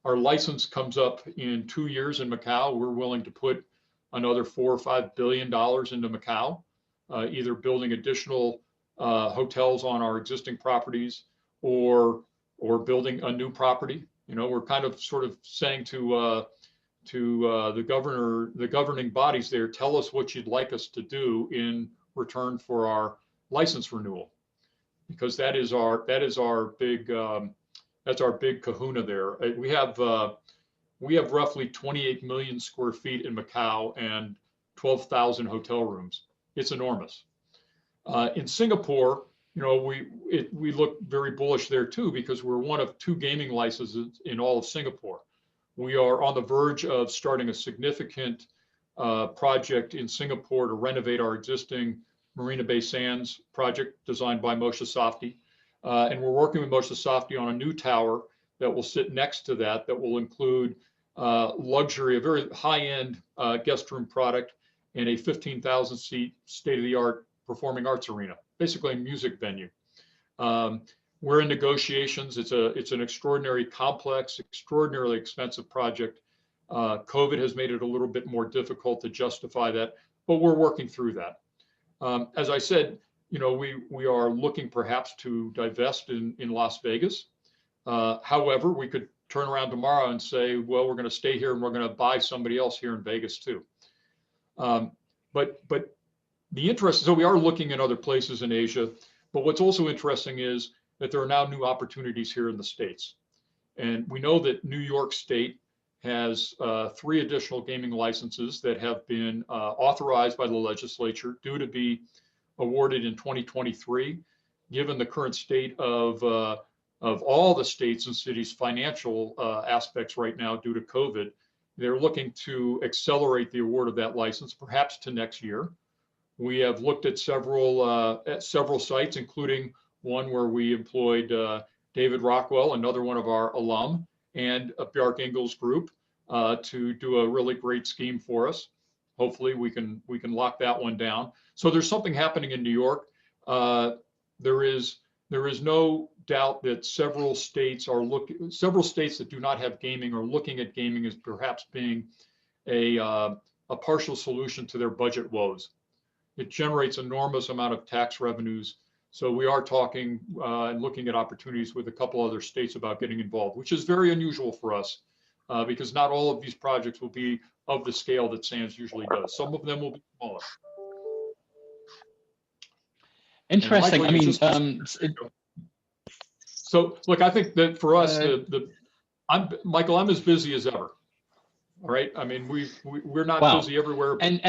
Our license comes up in 2 years in Macau. We're willing to put another $4 or $5 billion into Macau, either building additional hotels on our existing properties or building a new property. We're kind of sort of saying to the governing bodies there, tell us what you'd like us to do in return for our license renewal, because that is our big kahuna there. We have roughly 28 million square feet in Macau and 12,000 hotel rooms. It's enormous. In Singapore, we look very bullish there too, because we're one of 2 gaming licenses in all of Singapore. We are on the verge of starting a significant project in Singapore to renovate our existing Marina Bay Sands project designed by Moshe Safdie. And we're working with Moshe Safdie on a new tower that will sit next to that will include luxury, a very high-end guest room product, and a 15,000 seat state-of-the-art performing arts arena, basically a music venue. We're in negotiations. It's an extraordinary complex, extraordinarily expensive project. COVID has made it a little bit more difficult to justify that, but we're working through that. As I said, we are looking perhaps to divest in Las Vegas. However, we could turn around tomorrow and say, well, we're going to stay here and we're going to buy somebody else here in Vegas too. But the interest, so we are looking at other places in Asia, but what's also interesting is that there are now new opportunities here in the States. And we know that New York State has 3 additional gaming licenses that have been authorized by the legislature, due to be awarded in 2023. Given the current state of all the states and cities' financial aspects right now due to COVID, they're looking to accelerate the award of that license, perhaps to next year. We have looked at several sites, including one where we employed David Rockwell, another one of our alum, and Bjarke Ingels Group to do a really great scheme for us. Hopefully we can lock that one down. So there's something happening in New York. There is no doubt that several states that do not have gaming are looking at gaming as perhaps being a partial solution to their budget woes. It generates enormous amount of tax revenues. So we are talking and looking at opportunities with a couple other states about getting involved, which is very unusual for us because not all of these projects will be of the scale that Sands usually does. Some of them will be smaller. Interesting. Michael, so look, I think that for us, Michael, I'm as busy as ever. All right. I mean, we're not busy everywhere. And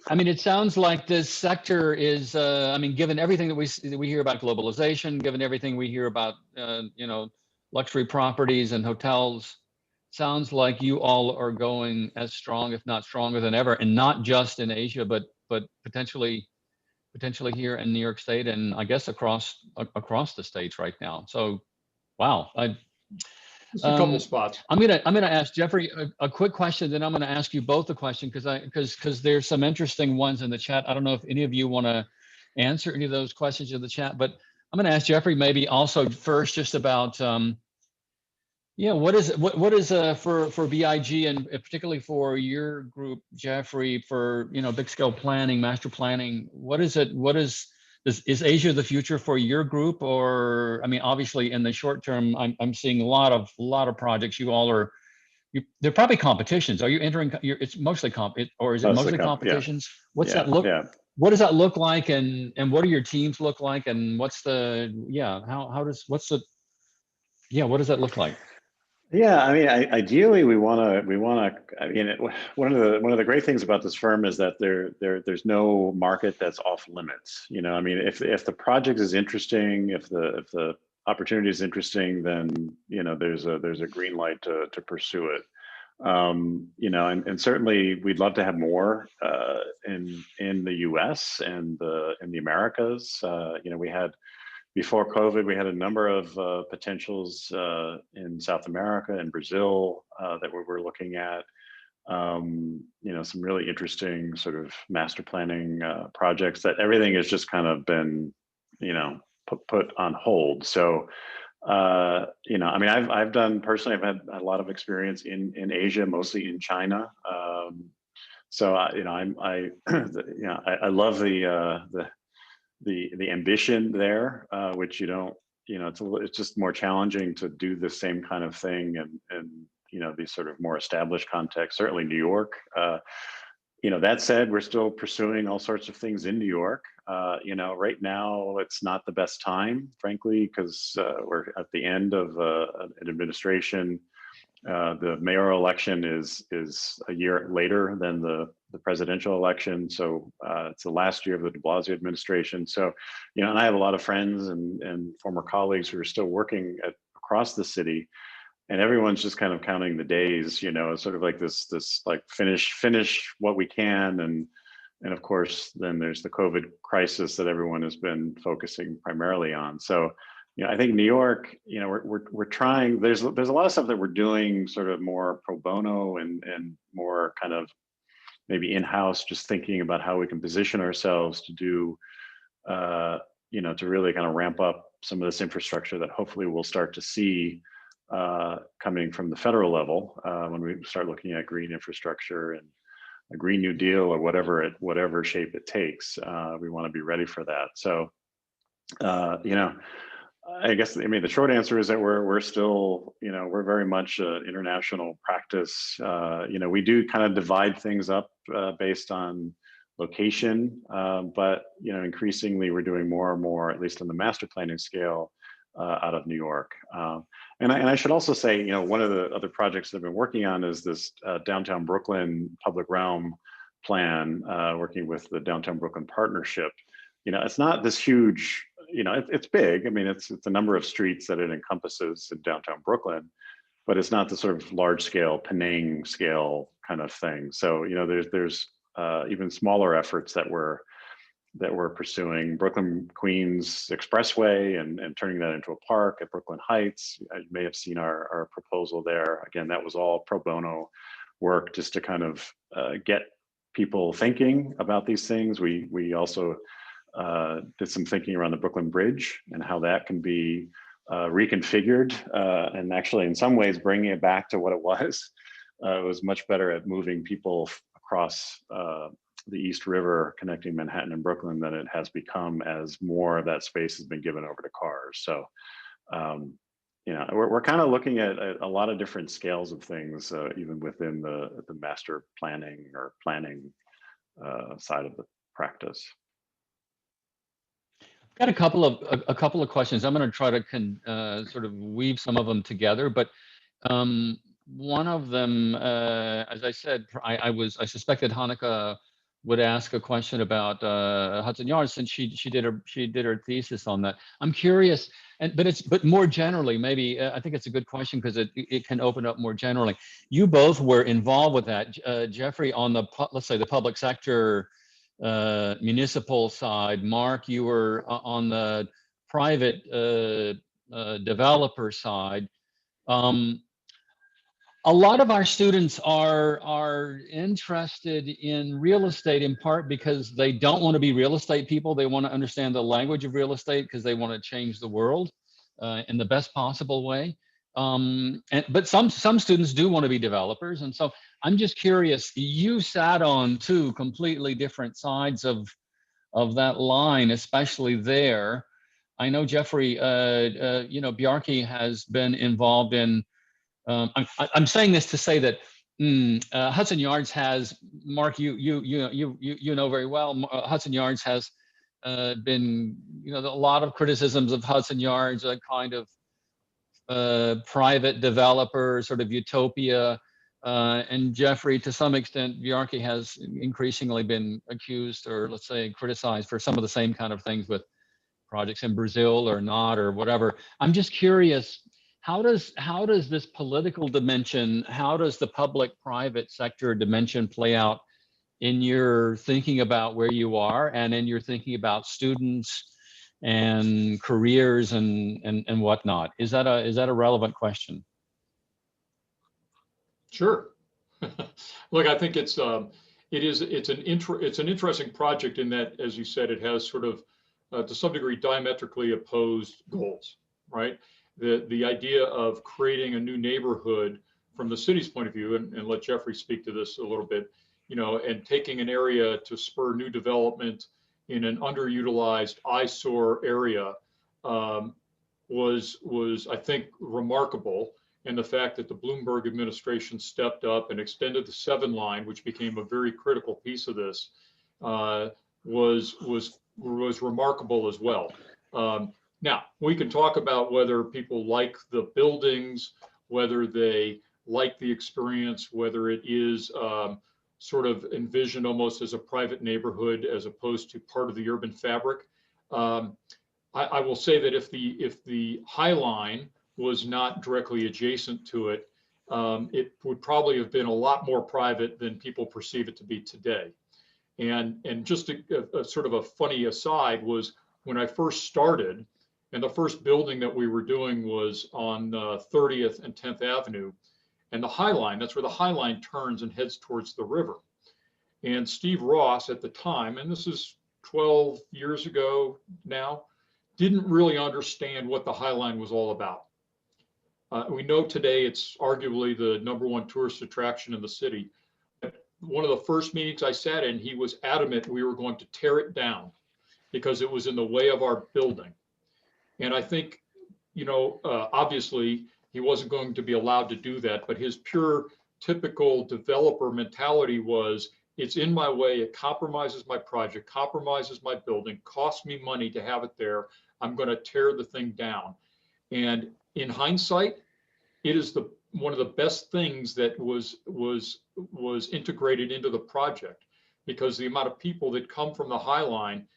I mean, it sounds like this sector is, given everything that we hear about globalization, given everything we hear about, luxury properties and hotels, sounds like you all are going as strong, if not stronger than ever, and not just in Asia, but potentially here in New York State, and I guess across the states right now. So, wow. Just a couple spots. I'm gonna ask Jeffrey a quick question, then I'm gonna ask you both a question because there's some interesting ones in the chat. I don't know if any of you want to answer any of those questions in the chat, but I'm gonna ask Jeffrey maybe also first just about what is for BIG and particularly for your group, Jeffrey, for big scale planning, master planning. Is Asia the future for your group? Or, I mean, obviously in the short term, I'm seeing a lot of projects. You all are, they're probably competitions. Are you entering? It's mostly or is it mostly competitions? Yeah. What's that look? Yeah. What does that look like? And what do your teams look like? And what's the what does that look like? Yeah, I mean, ideally, we want to. I mean, one of the great things about this firm is that there's no market that's off limits. You know, I mean, if the project is interesting, if the opportunity is interesting, then you know there's a green light to pursue it. You know, and certainly we'd love to have more in the U.S. and in the Americas. You know, we had. Before COVID, we had a number of potentials in South America and Brazil that we were looking at. You know, some really interesting sort of master planning projects that everything has just kind of been, you know, put on hold. So, you know, I mean, I've done personally, I've had a lot of experience in Asia, mostly in China. So, you know, you know, I love the ambition there, which you don't, you know, it's just more challenging to do the same kind of thing and you know, these sort of more established contexts, certainly New York. You know, that said, we're still pursuing all sorts of things in New York. You know, right now it's not the best time, frankly, because we're at the end of an administration. The mayoral election is a year later than the presidential election, so it's the last year of the de Blasio administration. So, you know, and I have a lot of friends and former colleagues who are still working across the city, and everyone's just kind of counting the days. You know, it's sort of like this like finish what we can, and of course then there's the COVID crisis that everyone has been focusing primarily on. So, you know, I think New York, you know, we're trying. There's a lot of stuff that we're doing, sort of more pro bono and more kind of maybe in-house, just thinking about how we can position ourselves to do, you know, to really kind of ramp up some of this infrastructure that hopefully we'll start to see coming from the federal level when we start looking at green infrastructure and a Green New Deal or whatever shape it takes. We want to be ready for that. So, you know. I guess, I mean, the short answer is that we're still, you know, we're very much international practice. You know, we do kind of divide things up based on location, but, you know, increasingly we're doing more and more, at least on the master planning scale, out of New York. And I should also say, you know, one of the other projects that I've been working on is this downtown Brooklyn public realm plan, working with the Downtown Brooklyn Partnership. You know, it's not this huge, you know, it's big. I mean, it's a number of streets that it encompasses in downtown Brooklyn, but it's not the sort of large scale Penang scale kind of thing. So, you know, there's even smaller efforts that we're pursuing. Brooklyn Queens Expressway and turning that into a park at Brooklyn Heights. You may have seen our proposal there. Again, that was all pro bono work just to kind of get people thinking about these things. We also did some thinking around the Brooklyn Bridge and how that can be reconfigured and actually in some ways bringing it back to what it was. It was much better at moving people across the East River connecting Manhattan and Brooklyn than it has become as more of that space has been given over to cars. So, you know, we're kind of looking at a lot of different scales of things, even within the master planning or planning side of the practice. Got a couple of questions. I'm going to try to sort of weave some of them together, but one of them, as I said, I suspected Hanneke would ask a question about Hudson Yards since she did her thesis on that. I'm curious, but more generally, maybe I think it's a good question because it can open up more generally. You both were involved with that, Jeffrey, on the let's say the public sector. Municipal side. Mark, you were on the private developer side. A lot of our students are interested in real estate in part because they don't want to be real estate people. They want to understand the language of real estate because they want to change the world in the best possible way. But some students do want to be developers, and so I'm just curious. You sat on two completely different sides of that line, especially there. I know Jeffrey. You know, Bjarke has been involved in. I'm saying this to say that Hudson Yards has, Mark. You know very well. Hudson Yards has been, you know, a lot of criticisms of Hudson Yards, a kind of private developer sort of utopia. And Jeffrey, to some extent, Bjarke has increasingly been accused, or let's say criticized, for some of the same kind of things with projects in Brazil or not, or whatever. I'm just curious, how does this political dimension, how does the public-private sector dimension play out in your thinking about where you are and in your thinking about students and careers and whatnot? Is that a relevant question? Sure. Look, I think it's an interesting project in that, as you said, it has sort of to some degree diametrically opposed goals, right? The idea of creating a new neighborhood from the city's point of view, and let Jeffrey speak to this a little bit, and taking an area to spur new development in an underutilized eyesore area was I think remarkable. And the fact that the Bloomberg administration stepped up and extended the 7 line, which became a very critical piece of this, was remarkable as well. Now, we can talk about whether people like the buildings, whether they like the experience, whether it is sort of envisioned almost as a private neighborhood as opposed to part of the urban fabric. I will say that if the High Line was not directly adjacent to it, it would probably have been a lot more private than people perceive it to be today. And just a sort of a funny aside was when I first started, and the first building that we were doing was on 30th and 10th Avenue, and the High Line, that's where the High Line turns and heads towards the river. And Steve Ross at the time, and this is 12 years ago now, didn't really understand what the High Line was all about. We know today it's arguably the #1 tourist attraction in the city. One of the first meetings I sat in, he was adamant we were going to tear it down because it was in the way of our building. And I think, obviously he wasn't going to be allowed to do that, but his pure typical developer mentality was, it's in my way, it compromises my project, compromises my building, costs me money to have it there, I'm going to tear the thing down. And in hindsight, it is one of the best things that was integrated into the project, because the amount of people that come from the High Line,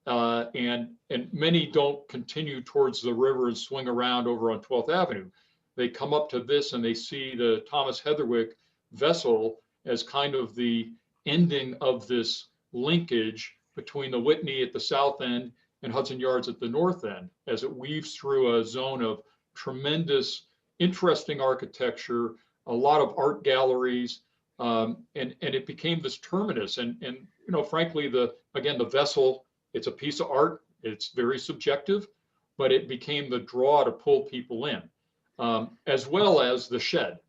and many don't continue towards the river and swing around over on 12th Avenue. They come up to this and they see the Thomas Heatherwick vessel as kind of the ending of this linkage between the Whitney at the south end and Hudson Yards at the north end, as it weaves through a zone of tremendous, interesting architecture, a lot of art galleries, and it became this terminus. And frankly, the vessel, it's a piece of art. It's very subjective, but it became the draw to pull people in, as well as the shed.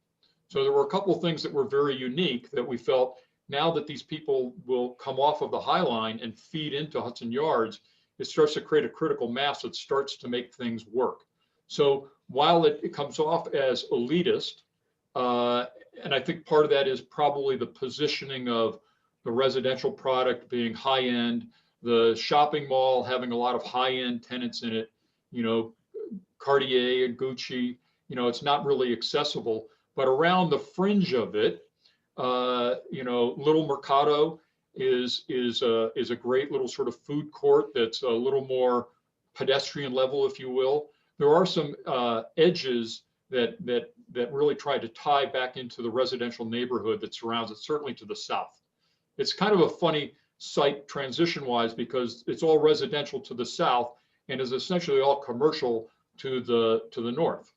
So there were a couple of things that were very unique that we felt, now that these people will come off of the High Line and feed into Hudson Yards, it starts to create a critical mass that starts to make things work. So while it comes off as elitist, and I think part of that is probably the positioning of the residential product being high end, the shopping mall having a lot of high end tenants in it, Cartier and Gucci, it's not really accessible. But around the fringe of it, Little Mercado is a great little sort of food court that's a little more pedestrian level, if you will. There are some edges that really try to tie back into the residential neighborhood that surrounds it, certainly to the south. It's kind of a funny site transition-wise, because it's all residential to the south and is essentially all commercial to the north.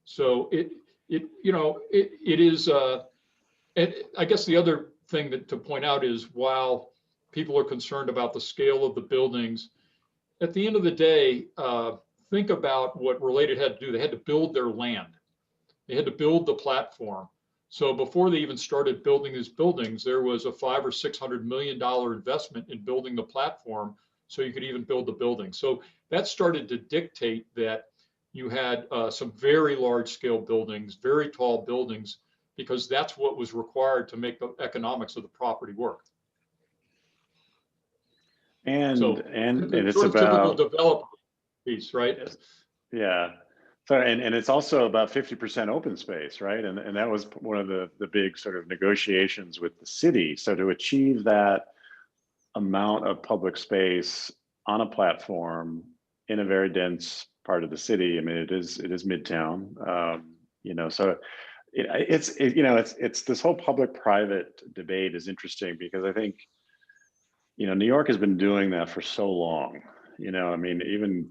So it is. I guess the other thing to point out is, while people are concerned about the scale of the buildings, at the end of the day, think about what Related had to do. They had to build their land. They had to build the platform. So before they even started building these buildings, there was a $500 or $600 million investment in building the platform so you could even build the building. So that started to dictate that you had some very large scale buildings, very tall buildings, because that's what was required to make the economics of the property work. And it's sort of about typical developer piece, right? Yeah. So, and it's also about 50% open space, right? And that was one of the big sort of negotiations with the city. So to achieve that amount of public space on a platform in a very dense part of the city, I mean, it is Midtown, you know, so it's this whole public-private debate is interesting because I think, you know, New York has been doing that for so long, you know, I mean, even,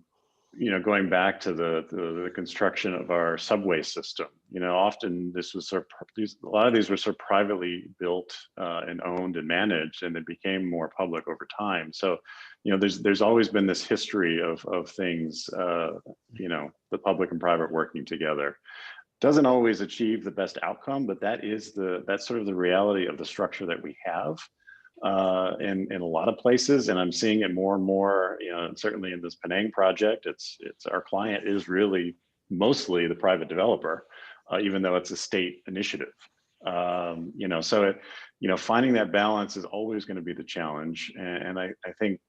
you know, going back to the construction of our subway system, you know, often this was sort of, a lot of these were sort of privately built and owned and managed, and it became more public over time. So, you know, there's always been this history of things, you know, the public and private working together. Doesn't always achieve the best outcome, but that's sort of the reality of the structure that we have. In a lot of places, and I'm seeing it more and more, you know, certainly in this Penang project, it's our client is really mostly the private developer, even though it's a state initiative. You know, so you know, finding that balance is always going to be the challenge, and I think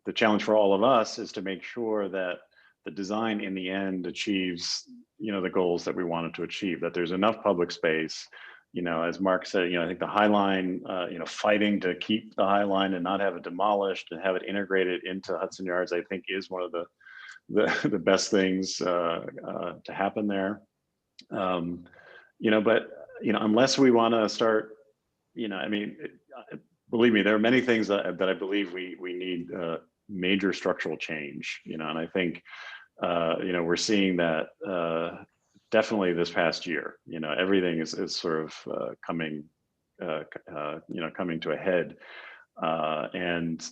the challenge for all of us is to make sure that the design in the end achieves, you know, the goals that we wanted to achieve, that there's enough public space. You know, as Mark said, you know, I think the High Line, you know, fighting to keep the High Line and not have it demolished and have it integrated into Hudson Yards, I think is one of the best things to happen there. You know, but, you know, unless we want to start, you know, I mean, believe me, there are many things that I believe we need major structural change, you know, and I think, you know, we're seeing that definitely this past year. You know, everything is sort of coming, you know, coming to a head, and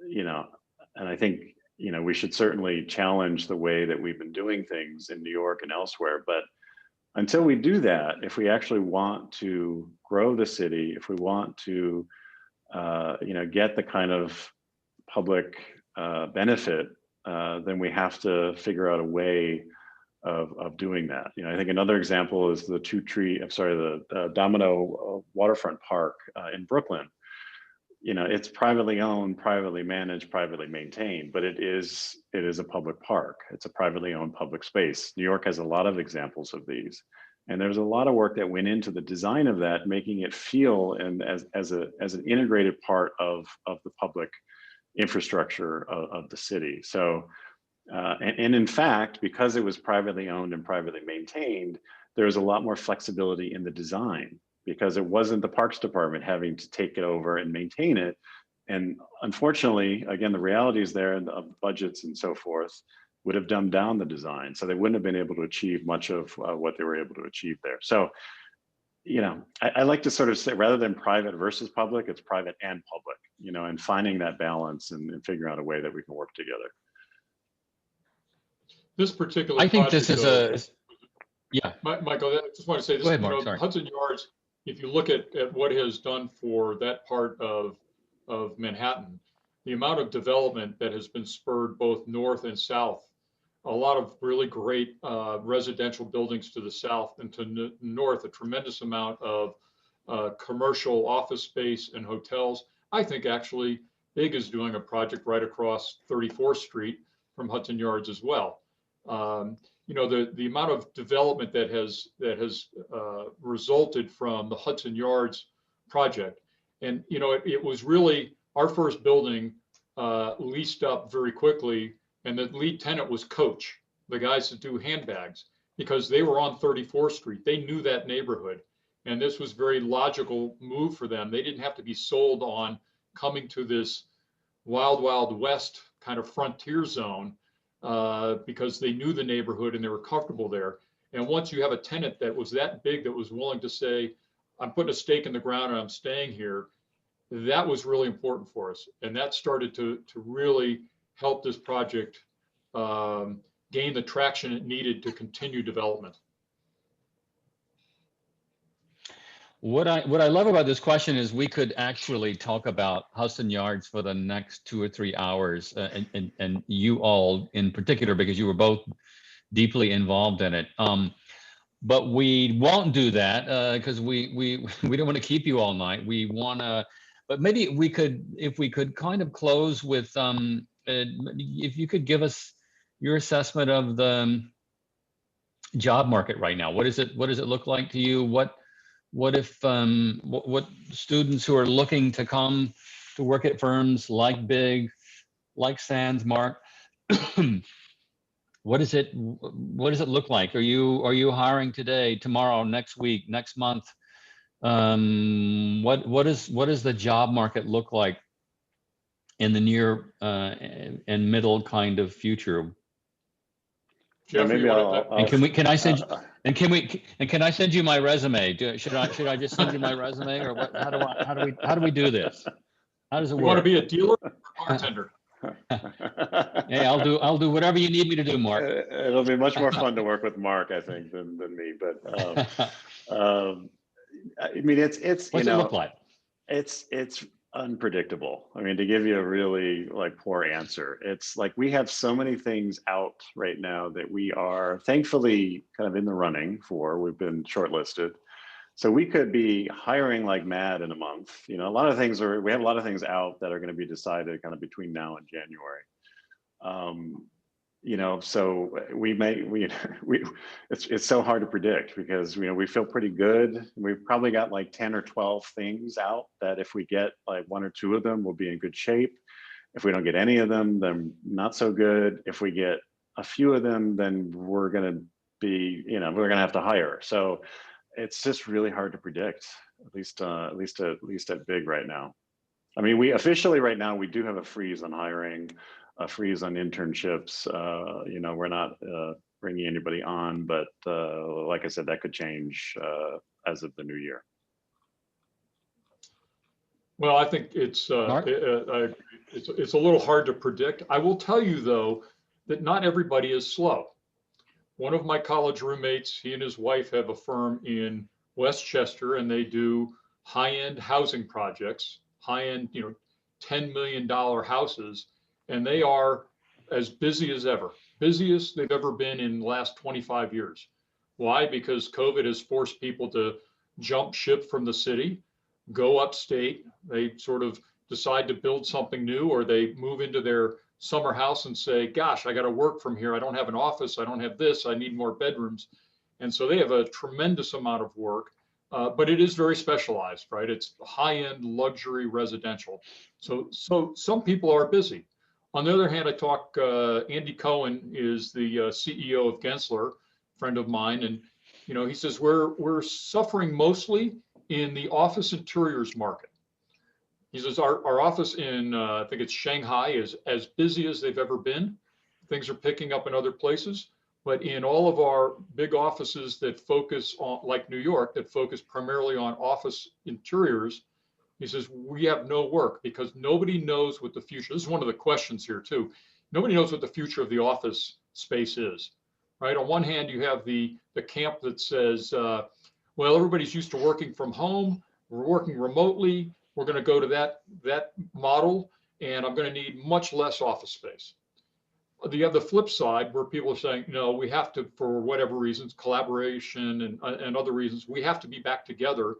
you know, and I think, you know, we should certainly challenge the way that we've been doing things in New York and elsewhere. But until we do that, if we actually want to grow the city, if we want to, you know, get the kind of public benefit, then we have to figure out a way of doing that. You know, I think another example is the Domino Waterfront Park in Brooklyn. You know, it's privately owned, privately managed, privately maintained, but it is a public park. It's a privately owned public space. New York has a lot of examples of these, and there's a lot of work that went into the design of that, making it feel and as an integrated part of the public infrastructure of the city. So. And in fact, because it was privately owned and privately maintained, there was a lot more flexibility in the design because it wasn't the Parks Department having to take it over and maintain it. And unfortunately, again, the realities there of budgets and so forth would have dumbed down the design. So they wouldn't have been able to achieve much of what they were able to achieve there. So, you know, I like to sort of say, rather than private versus public, it's private and public, you know, and finding that balance and figuring out a way that we can work together. This particular I think project, this is though, yeah. Michael, I just want to say this, Go ahead, you Mark, know, sorry. Hudson Yards, if you look at what it has done for that part of Manhattan, the amount of development that has been spurred both north and south, a lot of really great residential buildings to the south, and to north, a tremendous amount of commercial office space and hotels. I think actually Big is doing a project right across 34th Street from Hudson Yards as well. You know, the amount of development that has resulted from the Hudson Yards project, and you know, it was really our first building leased up very quickly, and the lead tenant was Coach, the guys that do handbags, because they were on 34th Street. They knew that neighborhood, and this was a very logical move for them. They didn't have to be sold on coming to this wild, wild west kind of frontier zone. Because they knew the neighborhood and they were comfortable there. And once you have a tenant that was that big, that was willing to say, I'm putting a stake in the ground and I'm staying here, that was really important for us. And that started to really help this project gain the traction it needed to continue development. What I love about this question is we could actually talk about Hudson Yards for the next 2 or 3 hours, and you all in particular, because you were both deeply involved in it. But we won't do that because we don't want to keep you all night. We want to, but maybe we could, if we could kind of close with, if you could give us your assessment of job market right now? What does it look like to you? What if what students who are looking to come to work at firms like Big, like Sands, Mark, what does it look like? Are you hiring today, tomorrow, next week, next month? What does the job market look like in the near and middle kind of future? Jeffrey, maybe And can I send you my resume? Should I just send you my resume, or what? How do we do this? How does it you work? want to be a dealer or a bartender? Hey, I'll do whatever you need me to do, Mark. It'll be much more fun to work with Mark, I think, than me. But I mean, it's What's it look like? it's unpredictable. I mean, to give you a really like poor answer, it's like we have so many things out right now that we are thankfully kind of in the running for. We've been shortlisted. So we could be hiring like mad in a month. You know, we have a lot of things out that are going to be decided kind of between now and January. You know, so it's so hard to predict because, you know, we feel pretty good. We've probably got like 10 or 12 things out that if we get like 1 or 2 of them, we'll be in good shape. If we don't get any of them, then not so good. If we get a few of them, then we're going to be, you know, we're going to have to hire. So it's just really hard to predict, at least at Big right now. I mean, we officially right now, we do have a freeze on hiring, a freeze on internships. You know, we're not bringing anybody on, but like I said, that could change as of the new year. Well, I think it's a little hard to predict. I will tell you though that not everybody is slow. One of my college roommates, he and his wife have a firm in Westchester, and they do high-end housing projects, high-end, you know, $10 million houses, and they are as busy as ever, busiest they've ever been in the last 25 years. Why? Because COVID has forced people to jump ship from the city, go upstate. They sort of decide to build something new, or they move into their summer house and say, gosh, I got to work from here. I don't have an office. I don't have this. I need more bedrooms. And so they have a tremendous amount of work, but it is very specialized, right? It's high-end luxury residential. So some people are busy. On the other hand, Andy Cohen is the CEO of Gensler, friend of mine. And, you know, he says, we're suffering mostly in the office interiors market. He says our office in, I think it's Shanghai, is as busy as they've ever been. Things are picking up in other places, but in all of our big offices that focus on, like New York, that focus primarily on office interiors, he says, we have no work because nobody knows what the future, this is one of the questions here too. Nobody knows what the future of the office space is, right? On one hand, you have the camp that says, well, everybody's used to working from home. We're working remotely. We're going to go to that model, and I'm going to need much less office space. You have the flip side where people are saying, no, we have to, for whatever reasons, collaboration and other reasons, we have to be back together.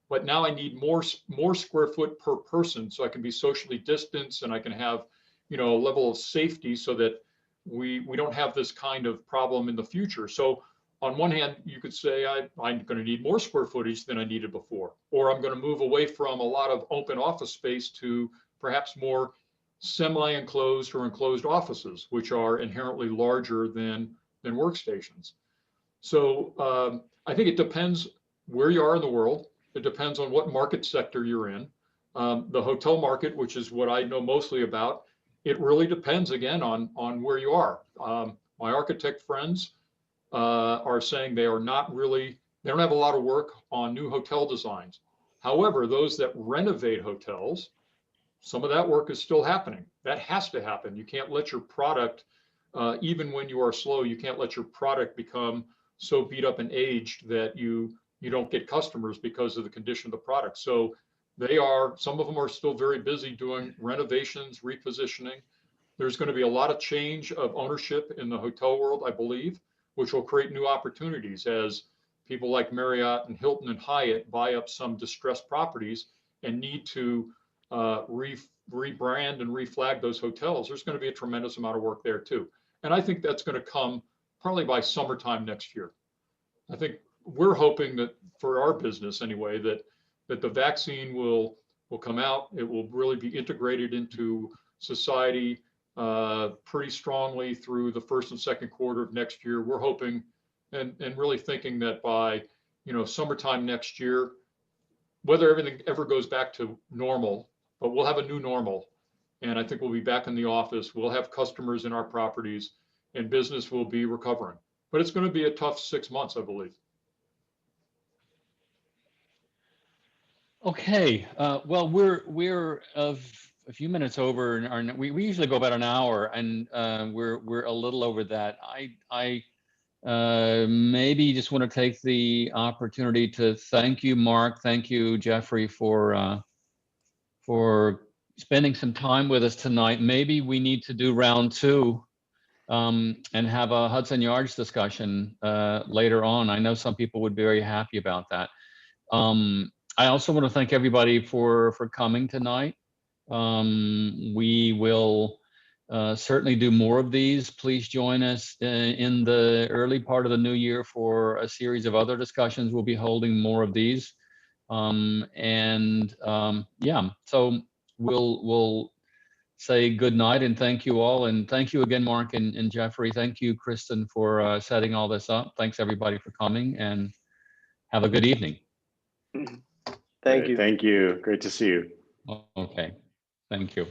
But now I need more square foot per person, so I can be socially distanced and I can have, you know, a level of safety so that we don't have this kind of problem in the future. So on one hand, you could say I'm going to need more square footage than I needed before, or I'm going to move away from a lot of open office space to perhaps more semi-enclosed or enclosed offices, which are inherently larger than workstations. So I think it depends where you are in the world. It depends on what market sector you're in. The hotel market, which is what I know mostly about, it really depends again on where you are. My architect friends are saying they don't have a lot of work on new hotel designs. However, those that renovate hotels, some of that work is still happening. That has to happen. You can't let your product, even when you are slow, you can't let your product become so beat up and aged that you don't get customers because of the condition of the product. So some of them are still very busy doing renovations, repositioning. There's going to be a lot of change of ownership in the hotel world, I believe, which will create new opportunities as people like Marriott and Hilton and Hyatt buy up some distressed properties and need to rebrand and reflag those hotels. There's going to be a tremendous amount of work there too. And I think that's going to come probably by summertime next year. I think we're hoping that for our business anyway, that the vaccine will come out. It will really be integrated into society pretty strongly through the first and second quarter of next year. We're hoping and really thinking that by, summertime next year, whether everything ever goes back to normal, but we'll have a new normal. And I think we'll be back in the office. We'll have customers in our properties and business will be recovering. But it's going to be a tough 6 months, I believe. Okay, well, we're of a few minutes over, and we usually go about an hour, and we're a little over that. I maybe just want to take the opportunity to thank you, Mark. Thank you, Jeffrey, for spending some time with us tonight. Maybe we need to do round two and have a Hudson Yards discussion later on. I know some people would be very happy about that. I also want to thank everybody for coming tonight. We will certainly do more of these. Please join us in the early part of the new year for a series of other discussions. We'll be holding more of these. Yeah, so we'll say good night and thank you all. And thank you again, Mark and Jeffrey. Thank you, Kristen, for setting all this up. Thanks everybody for coming, and have a good evening. Thank you. Thank you. Great to see you. Okay, thank you.